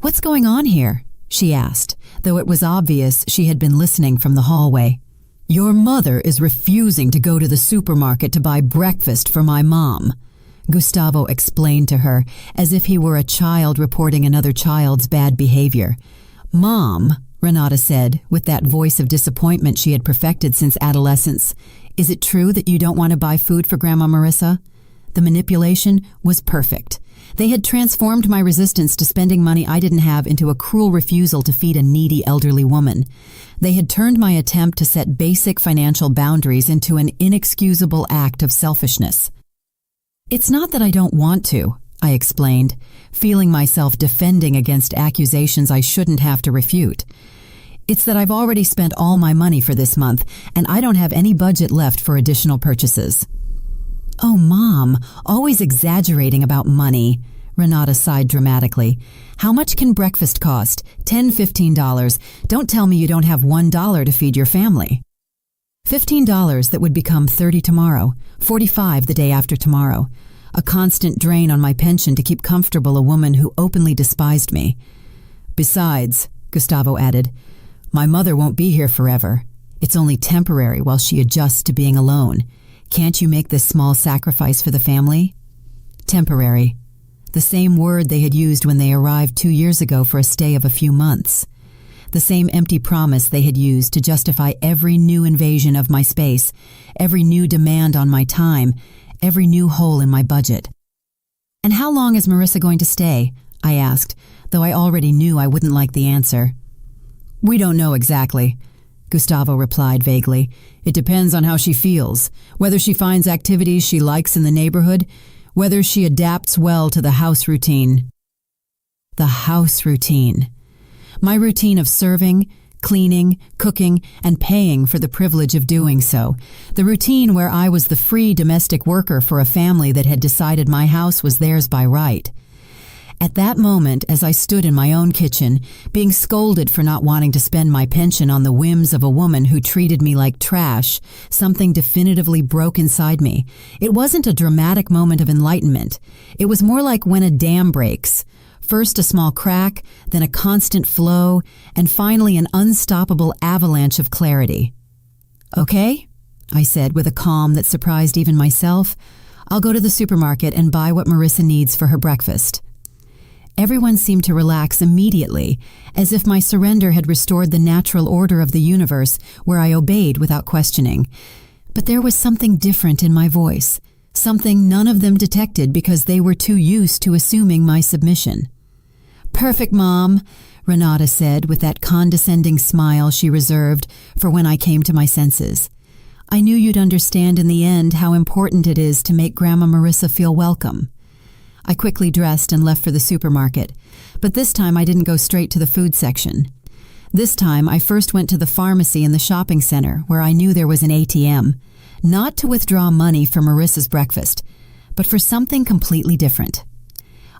"What's going on here?" she asked, though it was obvious she had been listening from the hallway. "Your mother is refusing to go to the supermarket to buy breakfast for my mom," Gustavo explained to her, as if he were a child reporting another child's bad behavior. "Mom," Renata said, with that voice of disappointment she had perfected since adolescence, "is it true that you don't want to buy food for Grandma Marissa?" The manipulation was perfect. They had transformed my resistance to spending money I didn't have into a cruel refusal to feed a needy elderly woman. They had turned my attempt to set basic financial boundaries into an inexcusable act of selfishness. "It's not that I don't want to," I explained, feeling myself defending against accusations I shouldn't have to refute. "It's that I've already spent all my money for this month, and I don't have any budget left for additional purchases." "Oh, Mom, always exaggerating about money," Renata sighed dramatically. "How much can breakfast cost? $10, $15. Don't tell me you don't have $1 to feed your family." $15 that would become $30 tomorrow, $45 the day after tomorrow. A constant drain on my pension to keep comfortable a woman who openly despised me. "Besides," Gustavo added, "my mother won't be here forever. It's only temporary while she adjusts to being alone. Can't you make this small sacrifice for the family?" Temporary. The same word they had used when they arrived 2 years ago for a stay of a few months. The same empty promise they had used to justify every new invasion of my space, every new demand on my time, every new hole in my budget. "And how long is Marissa going to stay?" I asked, though I already knew I wouldn't like the answer. "We don't know exactly," Gustavo replied vaguely. "It depends on how she feels, whether she finds activities she likes in the neighborhood, whether she adapts well to the house routine." The house routine. My routine of serving, cleaning, cooking, and paying for the privilege of doing so. The routine where I was the free domestic worker for a family that had decided my house was theirs by right. At that moment, as I stood in my own kitchen, being scolded for not wanting to spend my pension on the whims of a woman who treated me like trash, something definitively broke inside me. It wasn't a dramatic moment of enlightenment. It was more like when a dam breaks. First a small crack, then a constant flow, and finally an unstoppable avalanche of clarity. "Okay," I said with a calm that surprised even myself. "I'll go to the supermarket and buy what Marissa needs for her breakfast." Everyone seemed to relax immediately, as if my surrender had restored the natural order of the universe where I obeyed without questioning. But there was something different in my voice, something none of them detected because they were too used to assuming my submission. "Perfect, Mom," Renata said with that condescending smile she reserved for when I came to my senses. "I knew you'd understand in the end how important it is to make Grandma Marissa feel welcome." I quickly dressed and left for the supermarket, but this time I didn't go straight to the food section. This time I first went to the pharmacy in the shopping center where I knew there was an ATM, not to withdraw money for Marissa's breakfast, but for something completely different.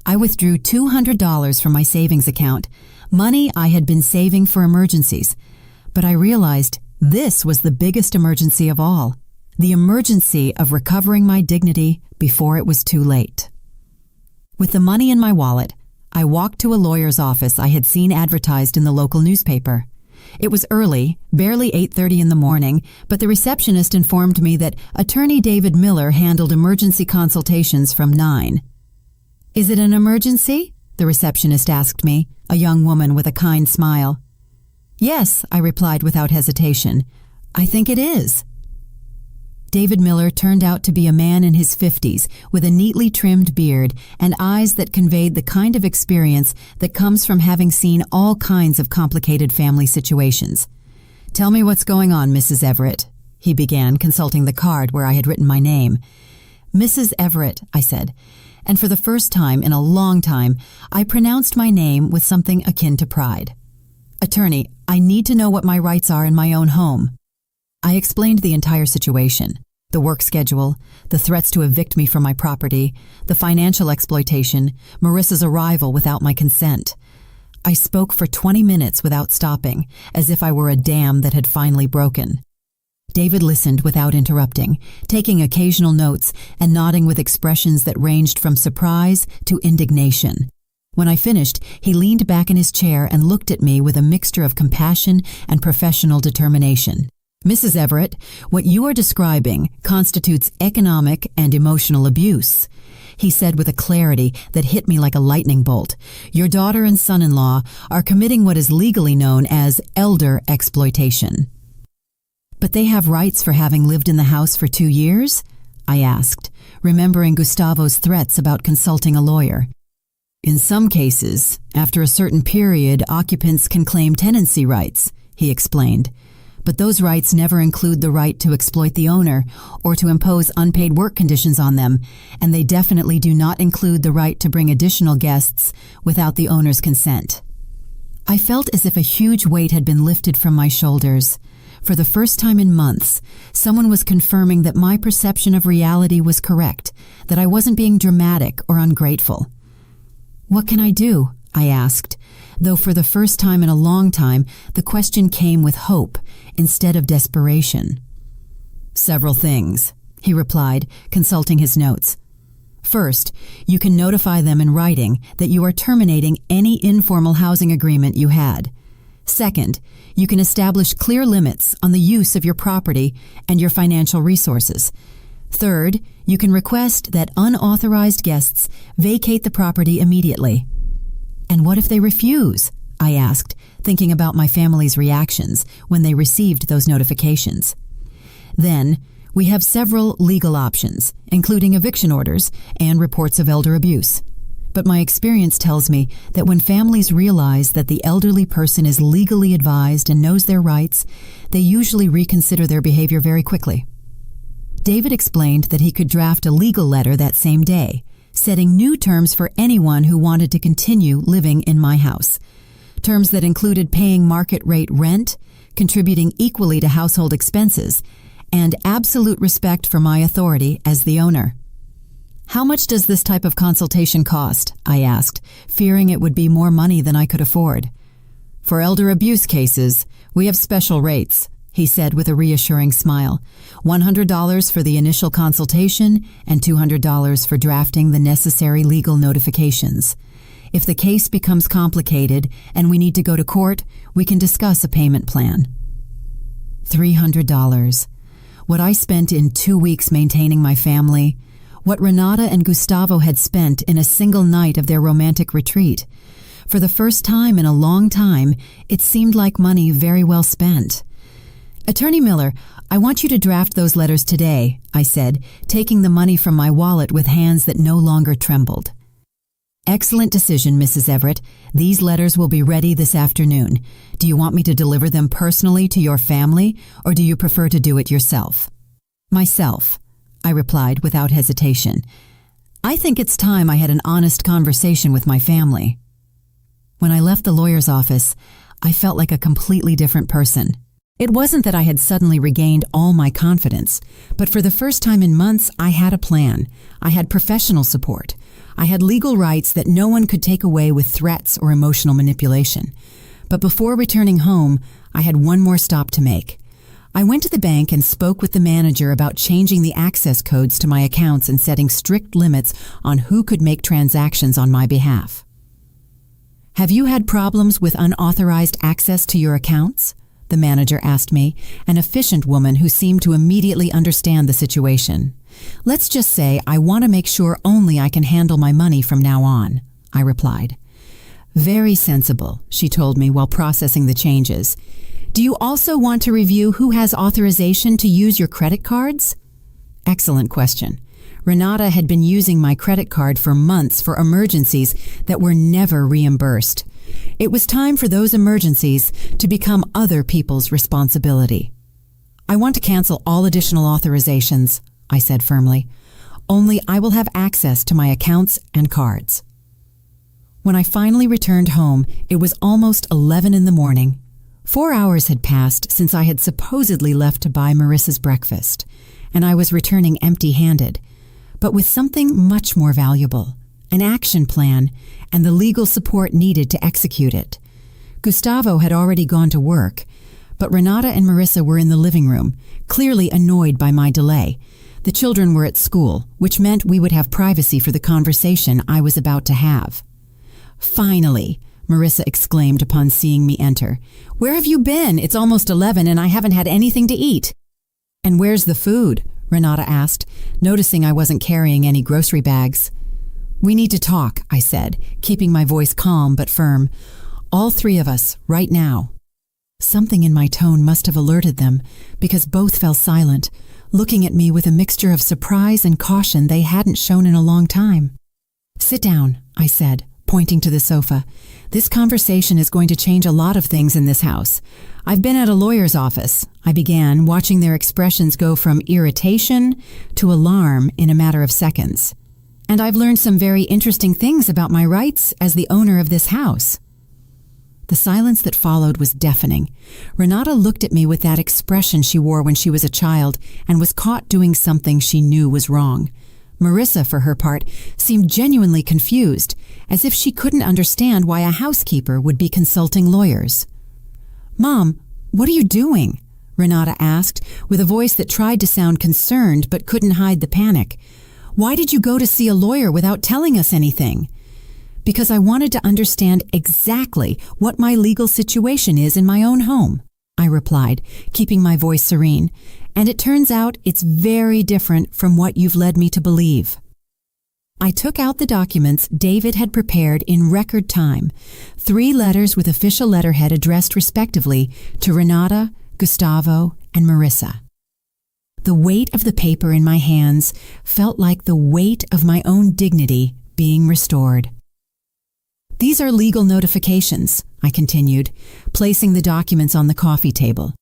I withdrew $200 from my savings account, money I had been saving for emergencies, but I realized this was the biggest emergency of all, the emergency of recovering my dignity before it was too late. With the money in my wallet, I walked to a lawyer's office I had seen advertised in the local newspaper. It was early, barely 8:30 in the morning, but the receptionist informed me that Attorney David Miller handled emergency consultations from 9. "Is it an emergency?" the receptionist asked me, a young woman with a kind smile. Yes, I replied without hesitation. I think it is. David Miller turned out to be a man in his 50s with a neatly trimmed beard and eyes that conveyed the kind of experience that comes from having seen all kinds of complicated family situations. Tell me what's going on, Mrs. Everett, he began, consulting the card where I had written my name. Mrs. Everett, I said, and for the first time in a long time, I pronounced my name with something akin to pride. Attorney, I need to know what my rights are in my own home. I explained the entire situation, the work schedule, the threats to evict me from my property, the financial exploitation, Marissa's arrival without my consent. I spoke for 20 minutes without stopping, as if I were a dam that had finally broken. David listened without interrupting, taking occasional notes and nodding with expressions that ranged from surprise to indignation. When I finished, he leaned back in his chair and looked at me with a mixture of compassion and professional determination. Mrs. Everett, what you are describing constitutes economic and emotional abuse, he said with a clarity that hit me like a lightning bolt. Your daughter and son-in-law are committing what is legally known as elder exploitation. But they have rights for having lived in the house for 2 years? I asked, remembering Gustavo's threats about consulting a lawyer. In some cases, after a certain period, occupants can claim tenancy rights, he explained. But those rights never include the right to exploit the owner or to impose unpaid work conditions on them, and they definitely do not include the right to bring additional guests without the owner's consent. I felt as if a huge weight had been lifted from my shoulders. For the first time in months, someone was confirming that my perception of reality was correct, that I wasn't being dramatic or ungrateful. What can I do? I asked, though for the first time in a long time, the question came with hope instead of desperation. Several things, he replied, consulting his notes. First, you can notify them in writing that you are terminating any informal housing agreement you had. Second, you can establish clear limits on the use of your property and your financial resources. Third, you can request that unauthorized guests vacate the property immediately. And what if they refuse? I asked, thinking about my family's reactions when they received those notifications. Then, we have several legal options, including eviction orders and reports of elder abuse. But my experience tells me that when families realize that the elderly person is legally advised and knows their rights, they usually reconsider their behavior very quickly. David explained that he could draft a legal letter that same day, setting new terms for anyone who wanted to continue living in my house. Terms that included paying market rate rent, contributing equally to household expenses, and absolute respect for my authority as the owner. How much does this type of consultation cost? I asked, fearing it would be more money than I could afford. For elder abuse cases, we have special rates, he said with a reassuring smile. $100 for the initial consultation and $200 for drafting the necessary legal notifications. If the case becomes complicated and we need to go to court, we can discuss a payment plan. $300. What I spent in 2 weeks maintaining my family, what Renata and Gustavo had spent in a single night of their romantic retreat. For the first time in a long time, it seemed like money very well spent. Attorney Miller, I want you to draft those letters today, I said, taking the money from my wallet with hands that no longer trembled. Excellent decision, Mrs. Everett. These letters will be ready this afternoon. Do you want me to deliver them personally to your family, or do you prefer to do it yourself? Myself, I replied without hesitation. I think it's time I had an honest conversation with my family. When I left the lawyer's office, I felt like a completely different person. It wasn't that I had suddenly regained all my confidence, but for the first time in months, I had a plan. I had professional support. I had legal rights that no one could take away with threats or emotional manipulation. But before returning home, I had one more stop to make. I went to the bank and spoke with the manager about changing the access codes to my accounts and setting strict limits on who could make transactions on my behalf. Have you had problems with unauthorized access to your accounts? The manager asked me, an efficient woman who seemed to immediately understand the situation. Let's just say I want to make sure only I can handle my money from now on, I replied. Very sensible, she told me while processing the changes. Do you also want to review who has authorization to use your credit cards? Excellent question. Renata had been using my credit card for months for emergencies that were never reimbursed. It was time for those emergencies to become other people's responsibility. I want to cancel all additional authorizations, I said firmly. Only I will have access to my accounts and cards. When I finally returned home, it was almost 11 in the morning. 4 hours had passed since I had supposedly left to buy Marissa's breakfast, and I was returning empty-handed, but with something much more valuable, an action plan and the legal support needed to execute it. Gustavo had already gone to work, but Renata and Marissa were in the living room, clearly annoyed by my delay. The children were at school, which meant we would have privacy for the conversation I was about to have. Finally, Marissa exclaimed upon seeing me enter. Where have you been? It's almost 11 and I haven't had anything to eat. And where's the food? Renata asked, noticing I wasn't carrying any grocery bags. We need to talk, I said, keeping my voice calm but firm. All three of us, right now. Something in my tone must have alerted them, because both fell silent, looking at me with a mixture of surprise and caution they hadn't shown in a long time. Sit down, I said, pointing to the sofa. This conversation is going to change a lot of things in this house. I've been at a lawyer's office, I began, watching their expressions go from irritation to alarm in a matter of seconds. And I've learned some very interesting things about my rights as the owner of this house. The silence that followed was deafening. Renata looked at me with that expression she wore when she was a child and was caught doing something she knew was wrong. Marissa, for her part, seemed genuinely confused, as if she couldn't understand why a housekeeper would be consulting lawyers. Mom, what are you doing? Renata asked, with a voice that tried to sound concerned but couldn't hide the panic. Why did you go to see a lawyer without telling us anything? Because I wanted to understand exactly what my legal situation is in my own home, I replied, keeping my voice serene. And it turns out it's very different from what you've led me to believe. I took out the documents David had prepared in record time, 3 letters with official letterhead addressed respectively to Renata, Gustavo, and Marissa. The weight of the paper in my hands felt like the weight of my own dignity being restored. These are legal notifications, I continued, placing the documents on the coffee table.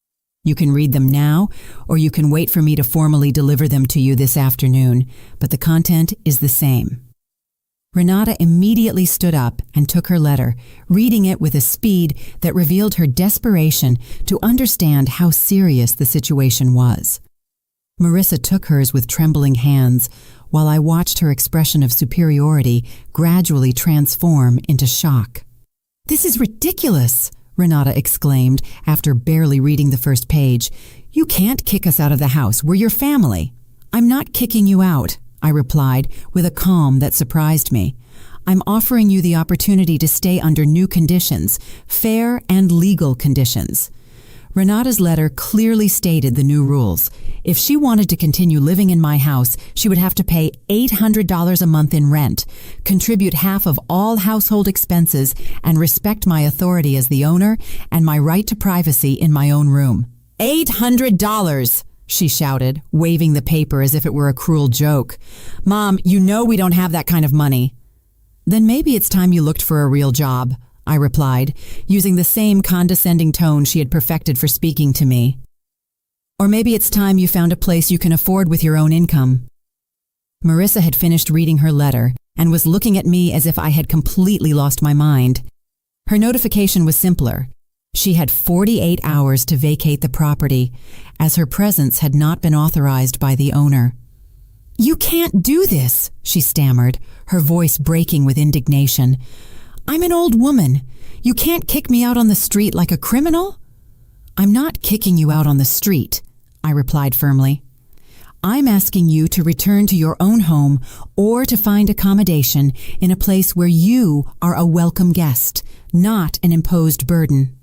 You can read them now, or you can wait for me to formally deliver them to you this afternoon, but the content is the same. Renata immediately stood up and took her letter, reading it with a speed that revealed her desperation to understand how serious the situation was. Marissa took hers with trembling hands, while I watched her expression of superiority gradually transform into shock. This is ridiculous, Renata exclaimed after barely reading the first page. You can't kick us out of the house. We're your family. I'm not kicking you out, I replied with a calm that surprised me. I'm offering you the opportunity to stay under new conditions, fair and legal conditions. Renata's letter clearly stated the new rules. If she wanted to continue living in my house, she would have to pay $800 a month in rent, contribute half of all household expenses, and respect my authority as the owner and my right to privacy in my own room. $800, she shouted, waving the paper as if it were a cruel joke. Mom, you know we don't have that kind of money. Then maybe it's time you looked for a real job, I replied, using the same condescending tone she had perfected for speaking to me. Or maybe it's time you found a place you can afford with your own income. Marissa had finished reading her letter and was looking at me as if I had completely lost my mind. Her notification was simpler. She had 48 hours to vacate the property, as her presence had not been authorized by the owner. You can't do this, she stammered, her voice breaking with indignation. I'm an old woman. You can't kick me out on the street like a criminal? I'm not kicking you out on the street, I replied firmly. I'm asking you to return to your own home or to find accommodation in a place where you are a welcome guest, not an imposed burden.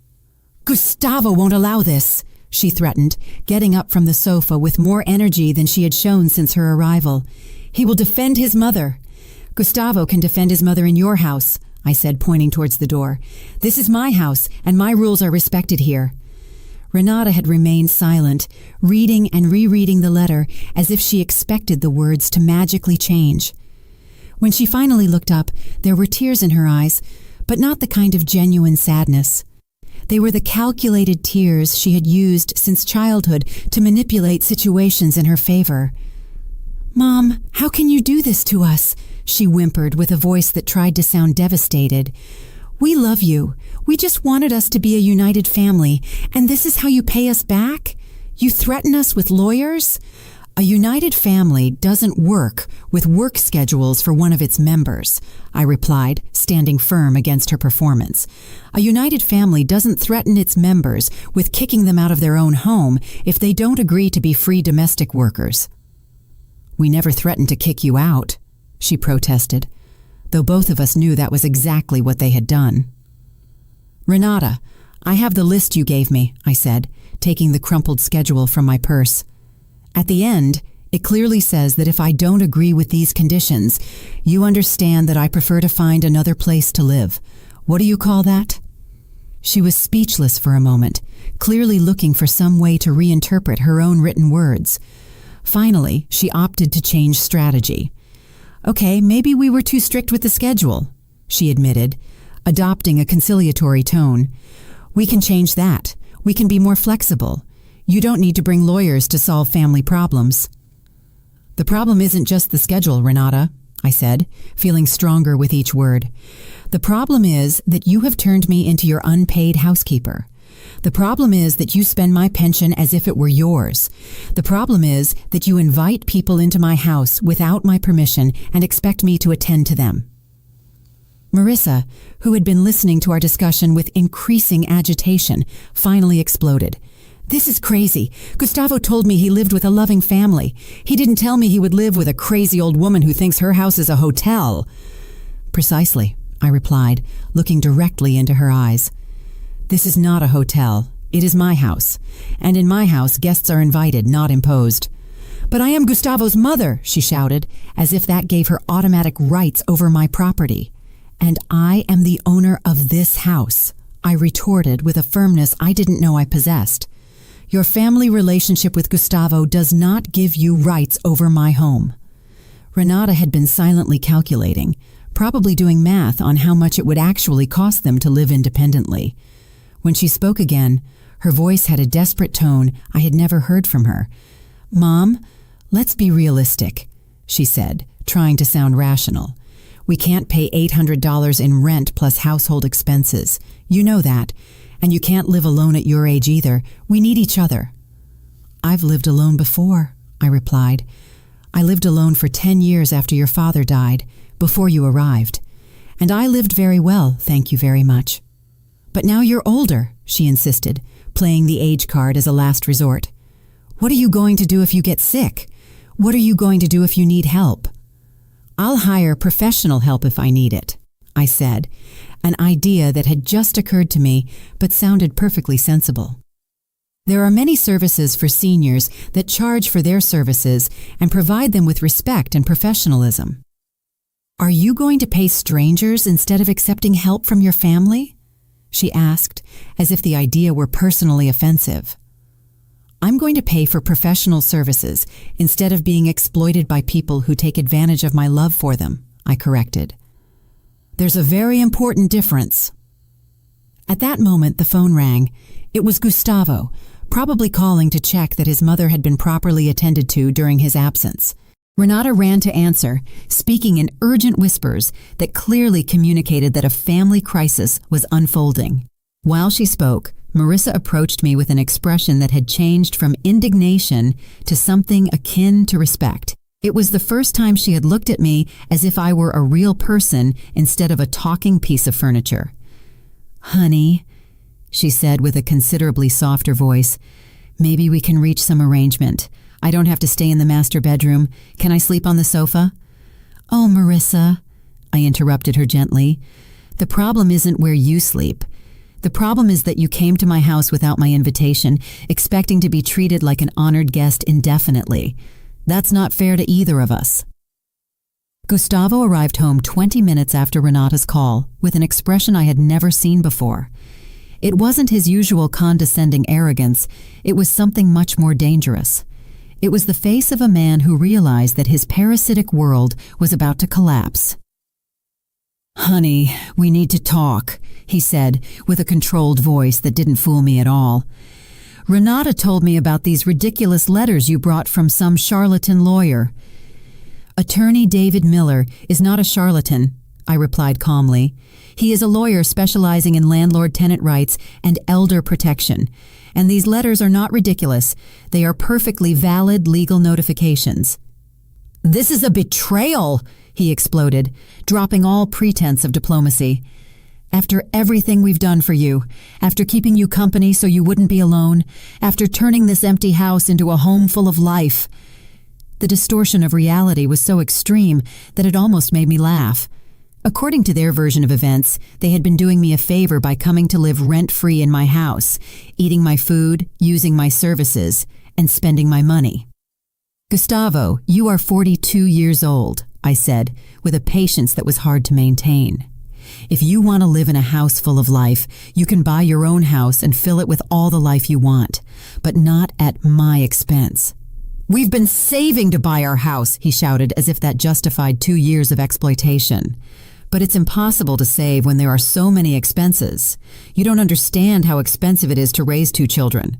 Gustavo won't allow this, she threatened, getting up from the sofa with more energy than she had shown since her arrival. He will defend his mother. Gustavo can defend his mother in your house. I said, pointing towards the door. "This is my house, and my rules are respected here." Renata had remained silent, reading and rereading the letter as if she expected the words to magically change. When she finally looked up, there were tears in her eyes, but not the kind of genuine sadness. They were the calculated tears she had used since childhood to manipulate situations in her favor. "Mom, how can you do this to us?" she whimpered with a voice that tried to sound devastated. "We love you. We just wanted us to be a united family, and this is how you pay us back? You threaten us with lawyers?" "A united family doesn't work with work schedules for one of its members," I replied, standing firm against her performance. "A united family doesn't threaten its members with kicking them out of their own home if they don't agree to be free domestic workers." "We never threatened to kick you out," she protested, though both of us knew that was exactly what they had done. "Renata, I have the list you gave me," I said, taking the crumpled schedule from my purse. "At the end, it clearly says that if I don't agree with these conditions, you understand that I prefer to find another place to live. What do you call that?" She was speechless for a moment, clearly looking for some way to reinterpret her own written words. Finally, she opted to change strategy. "Okay, maybe we were too strict with the schedule," she admitted, adopting a conciliatory tone. "We can change that. We can be more flexible. You don't need to bring lawyers to solve family problems." "The problem isn't just the schedule, Renata," I said, feeling stronger with each word. "The problem is that you have turned me into your unpaid housekeeper. The problem is that you spend my pension as if it were yours. The problem is that you invite people into my house without my permission and expect me to attend to them." Marissa, who had been listening to our discussion with increasing agitation, finally exploded. "This is crazy. Gustavo told me he lived with a loving family. He didn't tell me he would live with a crazy old woman who thinks her house is a hotel." "Precisely," I replied, looking directly into her eyes. "This is not a hotel. It is my house. And in my house, guests are invited, not imposed." "But I am Gustavo's mother," she shouted, as if that gave her automatic rights over my property. "And I am the owner of this house," I retorted with a firmness I didn't know I possessed. "Your family relationship with Gustavo does not give you rights over my home." Renata had been silently calculating, probably doing math on how much it would actually cost them to live independently. When she spoke again, her voice had a desperate tone I had never heard from her. "Mom, let's be realistic," she said, trying to sound rational. "We can't pay $800 in rent plus household expenses. You know that. And you can't live alone at your age either. We need each other." "I've lived alone before," I replied. "I lived alone for 10 years after your father died, before you arrived. And I lived very well, thank you very much." "But now you're older," she insisted, playing the age card as a last resort. "What are you going to do if you get sick? What are you going to do if you need help?" "I'll hire professional help if I need it," I said, an idea that had just occurred to me but sounded perfectly sensible. There are many services for seniors that charge for their services and provide them with respect and professionalism. "Are you going to pay strangers instead of accepting help from your family?" she asked, as if the idea were personally offensive. "I'm going to pay for professional services instead of being exploited by people who take advantage of my love for them," I corrected. "There's a very important difference." At that moment, the phone rang. It was Gustavo, probably calling to check that his mother had been properly attended to during his absence. Renata ran to answer, speaking in urgent whispers that clearly communicated that a family crisis was unfolding. While she spoke, Marissa approached me with an expression that had changed from indignation to something akin to respect. It was the first time she had looked at me as if I were a real person instead of a talking piece of furniture. "Honey," she said with a considerably softer voice, "maybe we can reach some arrangement. I don't have to stay in the master bedroom. Can I sleep on the sofa?" "Oh, Marissa," I interrupted her gently, "the problem isn't where you sleep. The problem is that you came to my house without my invitation, expecting to be treated like an honored guest indefinitely. That's not fair to either of us." Gustavo arrived home 20 minutes after Renata's call, with an expression I had never seen before. It wasn't his usual condescending arrogance, it was something much more dangerous. It was the face of a man who realized that his parasitic world was about to collapse. "Honey, we need to talk," he said, with a controlled voice that didn't fool me at all. "Renata told me about these ridiculous letters you brought from some charlatan lawyer." "Attorney David Miller is not a charlatan," I replied calmly. "He is a lawyer specializing in landlord-tenant rights and elder protection. And these letters are not ridiculous. They are perfectly valid legal notifications." "This is a betrayal!" he exploded, dropping all pretense of diplomacy. "After everything we've done for you, after keeping you company so you wouldn't be alone, after turning this empty house into a home full of life." The distortion of reality was so extreme that it almost made me laugh. According to their version of events, they had been doing me a favor by coming to live rent-free in my house, eating my food, using my services, and spending my money. "Gustavo, you are 42 years old," I said, with a patience that was hard to maintain. "If you want to live in a house full of life, you can buy your own house and fill it with all the life you want, but not at my expense." "We've been saving to buy our house," he shouted, as if that justified 2 years of exploitation. "But it's impossible to save when there are so many expenses. You don't understand how expensive it is to raise 2 children."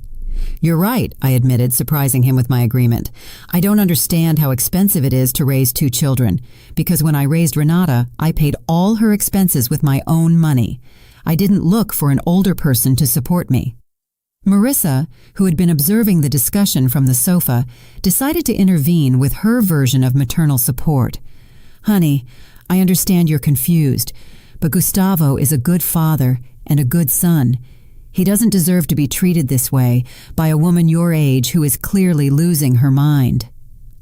"You're right," I admitted, surprising him with my agreement. "I don't understand how expensive it is to raise 2 children, because when I raised Renata, I paid all her expenses with my own money. I didn't look for an older person to support me." Marissa, who had been observing the discussion from the sofa, decided to intervene with her version of maternal support. "Honey, I understand you're confused, but Gustavo is a good father and a good son. He doesn't deserve to be treated this way by a woman your age who is clearly losing her mind."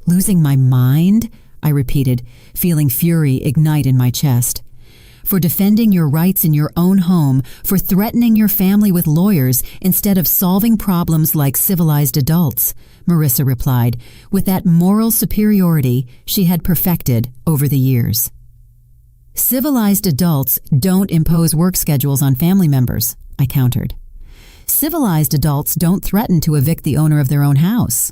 "Losing my mind?" I repeated, feeling fury ignite in my chest. "For defending your rights in your own home, for threatening your family with lawyers instead of solving problems like civilized adults," Marissa replied, with that moral superiority she had perfected over the years. "Civilized adults don't impose work schedules on family members," I countered. "Civilized adults don't threaten to evict the owner of their own house."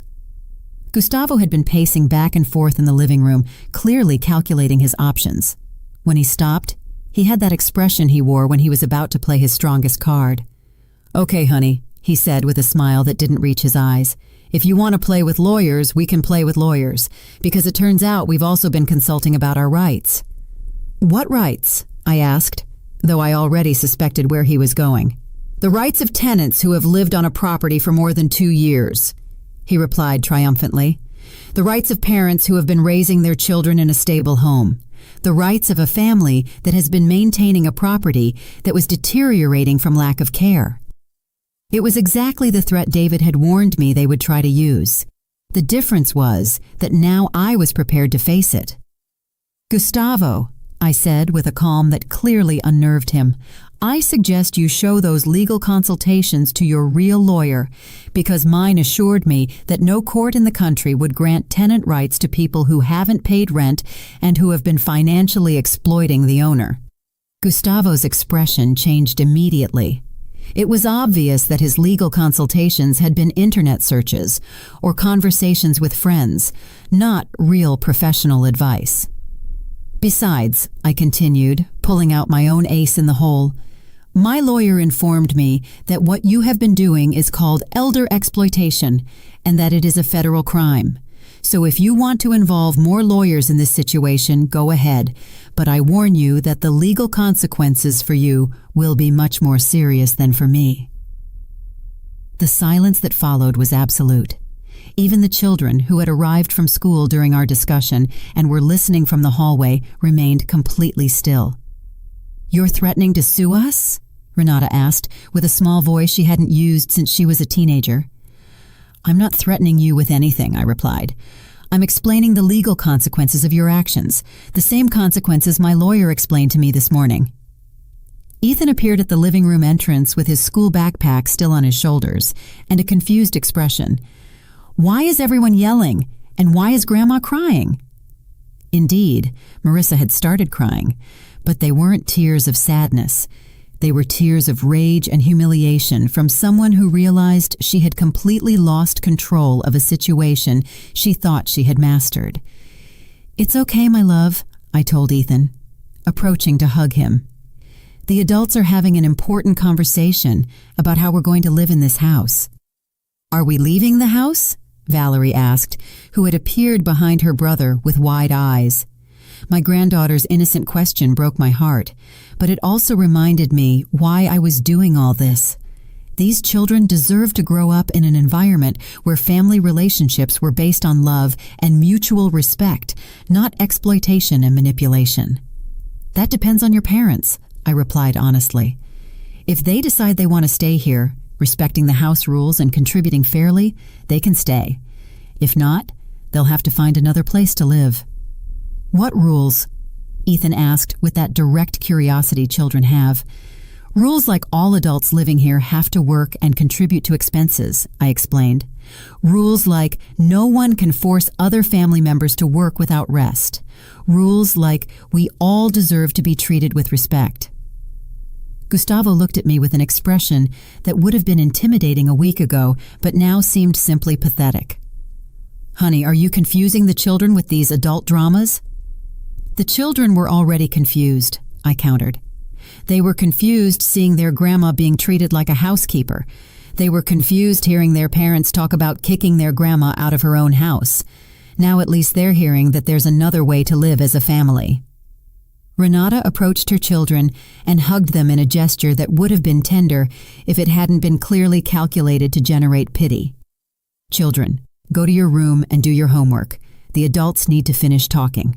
Gustavo had been pacing back and forth in the living room, clearly calculating his options. When he stopped, he had that expression he wore when he was about to play his strongest card. "Okay, honey," he said with a smile that didn't reach his eyes. "If you want to play with lawyers, we can play with lawyers, because it turns out we've also been consulting about our rights." "What rights?" I asked, though I already suspected where he was going. "The rights of tenants who have lived on a property for more than 2 years, he replied triumphantly. "The rights of parents who have been raising their children in a stable home. The rights of a family that has been maintaining a property that was deteriorating from lack of care." It was exactly the threat David had warned me they would try to use. The difference was that now I was prepared to face it. "Gustavo," I said with a calm that clearly unnerved him, "I suggest you show those legal consultations to your real lawyer, because mine assured me that no court in the country would grant tenant rights to people who haven't paid rent and who have been financially exploiting the owner." Gustavo's expression changed immediately. It was obvious that his legal consultations had been internet searches or conversations with friends, not real professional advice. "Besides," I continued, pulling out my own ace in the hole, "my lawyer informed me that what you have been doing is called elder exploitation and that it is a federal crime. So if you want to involve more lawyers in this situation, go ahead, but I warn you that the legal consequences for you will be much more serious than for me." The silence that followed was absolute. Even the children, who had arrived from school during our discussion and were listening from the hallway, remained completely still. "You're threatening to sue us?" Renata asked, with a small voice she hadn't used since she was a teenager. "I'm not threatening you with anything," I replied. "I'm explaining the legal consequences of your actions, the same consequences my lawyer explained to me this morning." Ethan appeared at the living room entrance with his school backpack still on his shoulders and a confused expression. "Why is everyone yelling? And why is Grandma crying?" Indeed, Marissa had started crying, but they weren't tears of sadness. They were tears of rage and humiliation from someone who realized she had completely lost control of a situation she thought she had mastered. "It's okay, my love," I told Ethan, approaching to hug him. "The adults are having an important conversation about how we're going to live in this house." "Are we leaving the house?" Valerie asked, who had appeared behind her brother with wide eyes. My granddaughter's innocent question broke my heart, but it also reminded me why I was doing all this. These children deserve to grow up in an environment where family relationships were based on love and mutual respect, not exploitation and manipulation. "That depends on your parents," I replied honestly. "If they decide they want to stay here, respecting the house rules and contributing fairly, they can stay. If not, they'll have to find another place to live." "What rules?" Ethan asked with that direct curiosity children have. "Rules like all adults living here have to work and contribute to expenses," I explained. "Rules like no one can force other family members to work without rest. Rules like we all deserve to be treated with respect." Gustavo looked at me with an expression that would have been intimidating a week ago, but now seemed simply pathetic. "Honey, are you confusing the children with these adult dramas?" "The children were already confused," I countered. They were confused seeing their grandma being treated like a housekeeper. They were confused hearing their parents talk about kicking their grandma out of her own house. Now at least they're hearing that there's another way to live as a family. Renata approached her children and hugged them in a gesture that would have been tender if it hadn't been clearly calculated to generate pity. "Children, go to your room and do your homework. The adults need to finish talking."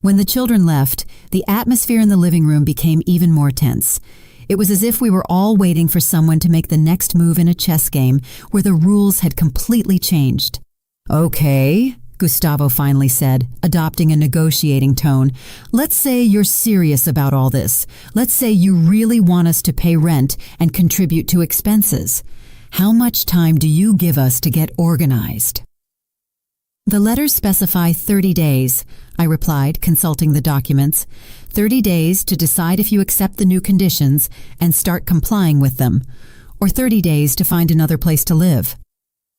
When the children left, the atmosphere in the living room became even more tense. It was as if we were all waiting for someone to make the next move in a chess game where the rules had completely changed. "Okay," Gustavo finally said, adopting a negotiating tone. "Let's say you're serious about all this. Let's say you really want us to pay rent and contribute to expenses. How much time do you give us to get organized?" "The letters specify 30 days, I replied, consulting the documents. 30 days to decide if you accept the new conditions and start complying with them, or 30 days to find another place to live."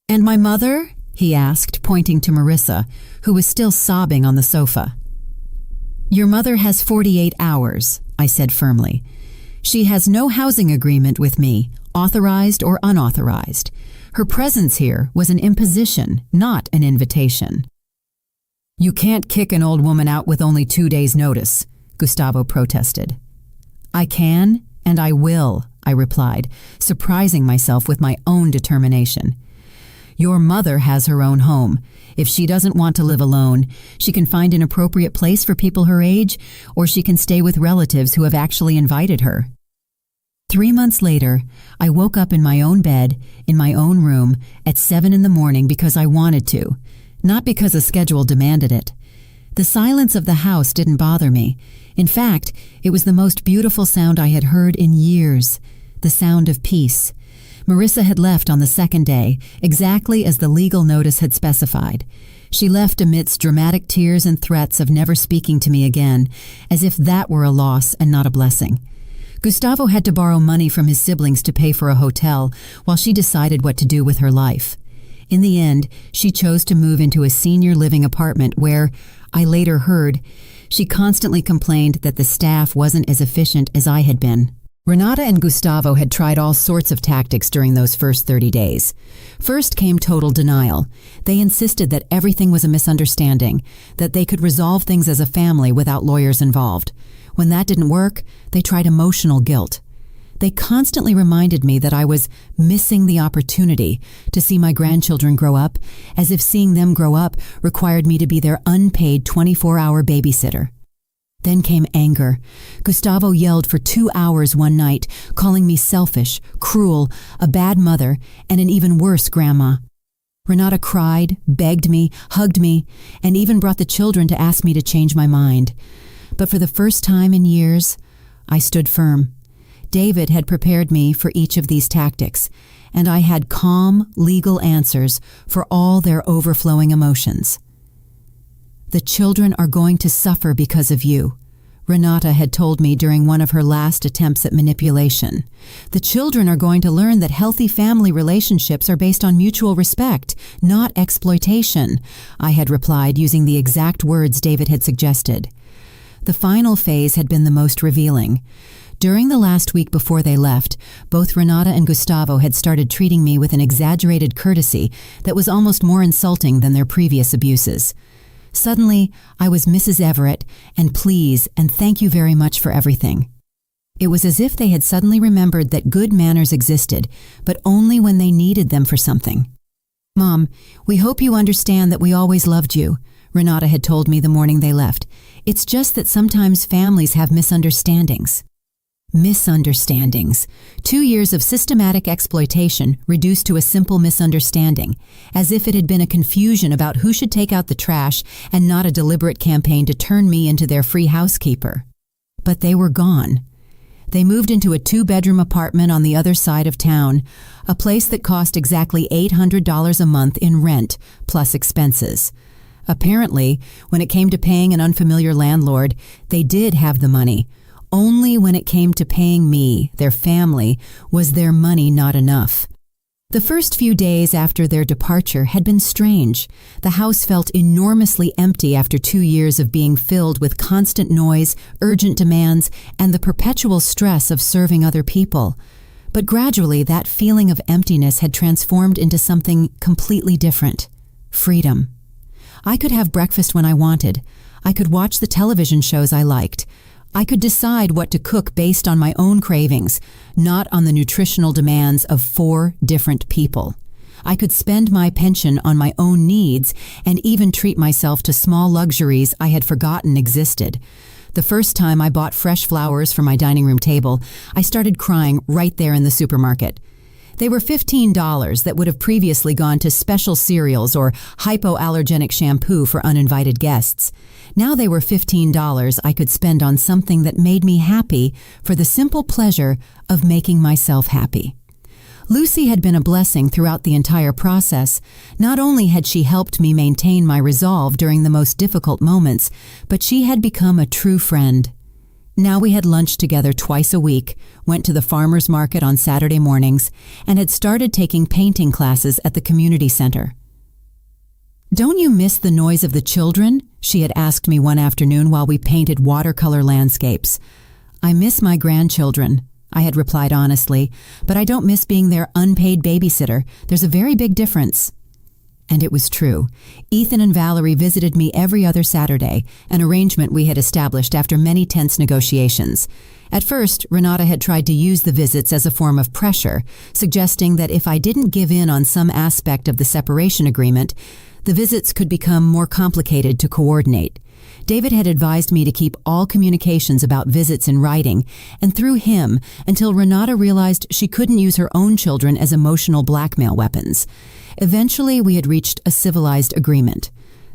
"And my mother?" he asked, pointing to Marissa, who was still sobbing on the sofa. "Your mother has 48 hours, I said firmly. "She has no housing agreement with me, authorized or unauthorized. Her presence here was an imposition, not an invitation." "You can't kick an old woman out with only 2 days' notice," Gustavo protested. "I can, and I will," I replied, surprising myself with my own determination. "Your mother has her own home. If she doesn't want to live alone, she can find an appropriate place for people her age, or she can stay with relatives who have actually invited her." 3 months later, I woke up in my own bed, in my own room, at 7 in the morning because I wanted to, not because a schedule demanded it. The silence of the house didn't bother me. In fact, it was the most beautiful sound I had heard in years, the sound of peace. Marissa had left on the second day, exactly as the legal notice had specified. She left amidst dramatic tears and threats of never speaking to me again, as if that were a loss and not a blessing. Gustavo had to borrow money from his siblings to pay for a hotel while she decided what to do with her life. In the end, she chose to move into a senior living apartment where, I later heard, she constantly complained that the staff wasn't as efficient as I had been. Renata and Gustavo had tried all sorts of tactics during those first 30 days. First came total denial. They insisted that everything was a misunderstanding, that they could resolve things as a family without lawyers involved. When that didn't work, they tried emotional guilt. They constantly reminded me that I was missing the opportunity to see my grandchildren grow up, as if seeing them grow up required me to be their unpaid 24-hour babysitter. Then came anger. Gustavo yelled for 2 hours one night, calling me selfish, cruel, a bad mother, and an even worse grandma. Renata cried, begged me, hugged me, and even brought the children to ask me to change my mind. But for the first time in years, I stood firm. David had prepared me for each of these tactics, and I had calm, legal answers for all their overflowing emotions. The children are going to suffer because of you," Renata had told me during one of her last attempts at manipulation. "The children are going to learn that healthy family relationships are based on mutual respect, not exploitation," I had replied using the exact words David had suggested. The final phase had been the most revealing. During the last week before they left, both Renata and Gustavo had started treating me with an exaggerated courtesy that was almost more insulting than their previous abuses. Suddenly, I was Mrs. Everett, and please and thank you very much for everything. It was as if they had suddenly remembered that good manners existed, but only when they needed them for something. "Mom, we hope you understand that we always loved you," Renata had told me the morning they left. "It's just that sometimes families have misunderstandings." Misunderstandings. 2 years of systematic exploitation reduced to a simple misunderstanding, as if it had been a confusion about who should take out the trash and not a deliberate campaign to turn me into their free housekeeper. But they were gone. They moved into a 2-bedroom apartment on the other side of town, a place that cost exactly $800 a month in rent, plus expenses. Apparently, when it came to paying an unfamiliar landlord, they did have the money. Only when it came to paying me, their family, was their money not enough. The first few days after their departure had been strange. The house felt enormously empty after 2 years of being filled with constant noise, urgent demands, and the perpetual stress of serving other people. But gradually that feeling of emptiness had transformed into something completely different: freedom. I could have breakfast when I wanted. I could watch the television shows I liked. I could decide what to cook based on my own cravings, not on the nutritional demands of 4 different people. I could spend my pension on my own needs and even treat myself to small luxuries I had forgotten existed. The first time I bought fresh flowers for my dining room table, I started crying right there in the supermarket. They were $15 that would have previously gone to special cereals or hypoallergenic shampoo for uninvited guests. Now they were $15 I could spend on something that made me happy for the simple pleasure of making myself happy. Lucy had been a blessing throughout the entire process. Not only had she helped me maintain my resolve during the most difficult moments, but she had become a true friend. Now we had lunch together twice a week, went to the farmer's market on Saturday mornings, and had started taking painting classes at the community center. "Don't you miss the noise of the children?" she had asked me one afternoon while we painted watercolor landscapes. "I miss my grandchildren," I had replied honestly, "but I don't miss being their unpaid babysitter. There's a very big difference." And it was true. Ethan and Valerie visited me every other Saturday, an arrangement we had established after many tense negotiations. At first, Renata had tried to use the visits as a form of pressure, suggesting that if I didn't give in on some aspect of the separation agreement, the visits could become more complicated to coordinate. David had advised me to keep all communications about visits in writing, and through him, until Renata realized she couldn't use her own children as emotional blackmail weapons. Eventually, we had reached a civilized agreement.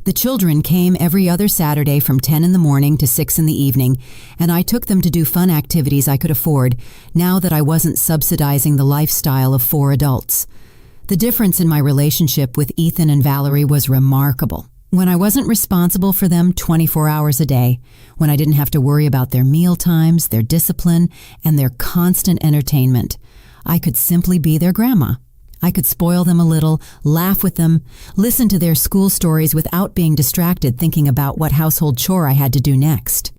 The children came every other Saturday from 10 in the morning to 6 in the evening, and I took them to do fun activities I could afford, now that I wasn't subsidizing the lifestyle of 4 adults. The difference in my relationship with Ethan and Valerie was remarkable. When I wasn't responsible for them 24 hours a day, when I didn't have to worry about their meal times, their discipline, and their constant entertainment, I could simply be their grandma. I could spoil them a little, laugh with them, listen to their school stories without being distracted thinking about what household chore I had to do next.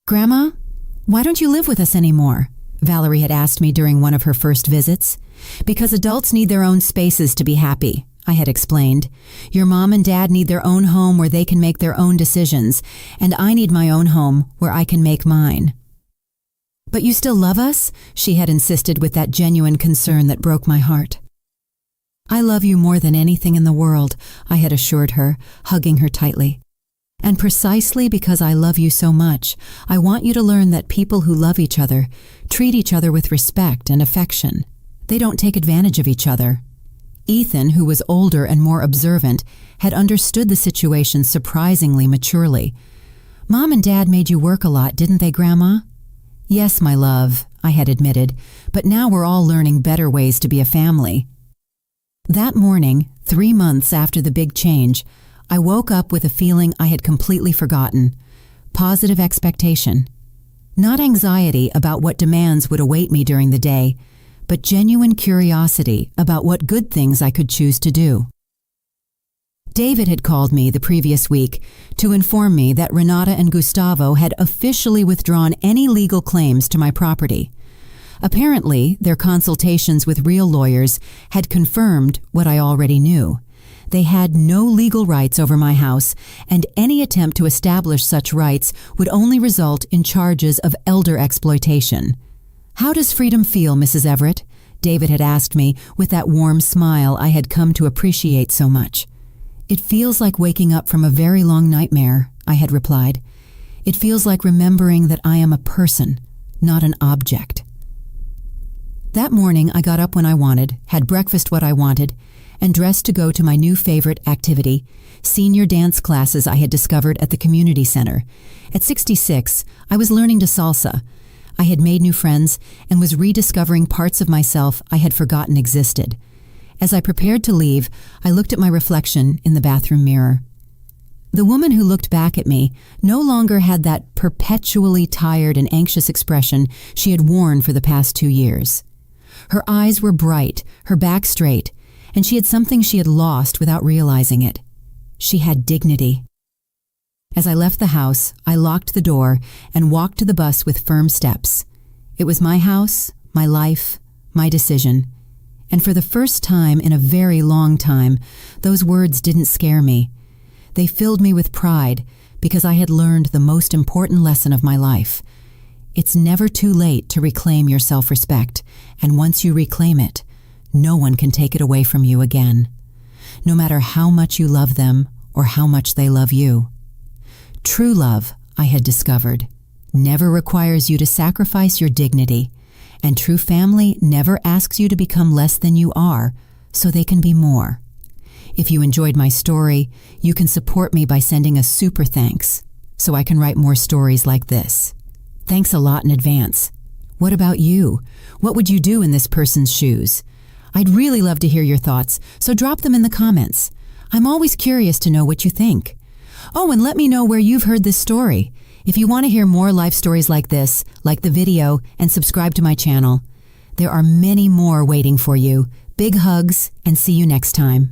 "Grandma, why don't you live with us anymore?" Valerie had asked me during one of her first visits. "Because adults need their own spaces to be happy," I had explained. "Your mom and dad need their own home where they can make their own decisions, and I need my own home where I can make mine." "But you still love us?" she had insisted with that genuine concern that broke my heart. "I love you more than anything in the world," I had assured her, hugging her tightly. "And precisely because I love you so much, I want you to learn that people who love each other treat each other with respect and affection. They don't take advantage of each other." Ethan, who was older and more observant, had understood the situation surprisingly maturely. "Mom and Dad made you work a lot, didn't they, Grandma?" "Yes, my love," I had admitted, "but now we're all learning better ways to be a family." That morning, 3 months after the big change, I woke up with a feeling I had completely forgotten. Positive expectation. Not anxiety about what demands would await me during the day, but genuine curiosity about what good things I could choose to do. David had called me the previous week to inform me that Renata and Gustavo had officially withdrawn any legal claims to my property. Apparently, their consultations with real lawyers had confirmed what I already knew. They had no legal rights over my house, and any attempt to establish such rights would only result in charges of elder exploitation. "How does freedom feel, Mrs. Everett?" David had asked me with that warm smile I had come to appreciate so much. "It feels like waking up from a very long nightmare," I had replied. "It feels like remembering that I am a person, not an object." That morning, I got up when I wanted, had breakfast what I wanted, and dressed to go to my new favorite activity, senior dance classes I had discovered at the community center. At 66, I was learning to salsa. I had made new friends and was rediscovering parts of myself I had forgotten existed. As I prepared to leave, I looked at my reflection in the bathroom mirror. The woman who looked back at me no longer had that perpetually tired and anxious expression she had worn for the past 2 years. Her eyes were bright, her back straight, and she had something she had lost without realizing it. She had dignity. As I left the house, I locked the door and walked to the bus with firm steps. It was my house, my life, my decision. And for the first time in a very long time, those words didn't scare me. They filled me with pride because I had learned the most important lesson of my life. It's never too late to reclaim your self-respect, and once you reclaim it, no one can take it away from you again, no matter how much you love them or how much they love you. True love, I had discovered, never requires you to sacrifice your dignity, and true family never asks you to become less than you are so they can be more. If you enjoyed my story, you can support me by sending a super thanks so I can write more stories like this. Thanks a lot in advance. What about you? What would you do in this person's shoes? I'd really love to hear your thoughts, so drop them in the comments. I'm always curious to know what you think. Oh, and let me know where you've heard this story. If you want to hear more life stories like this, like the video and subscribe to my channel. There are many more waiting for you. Big hugs, and see you next time.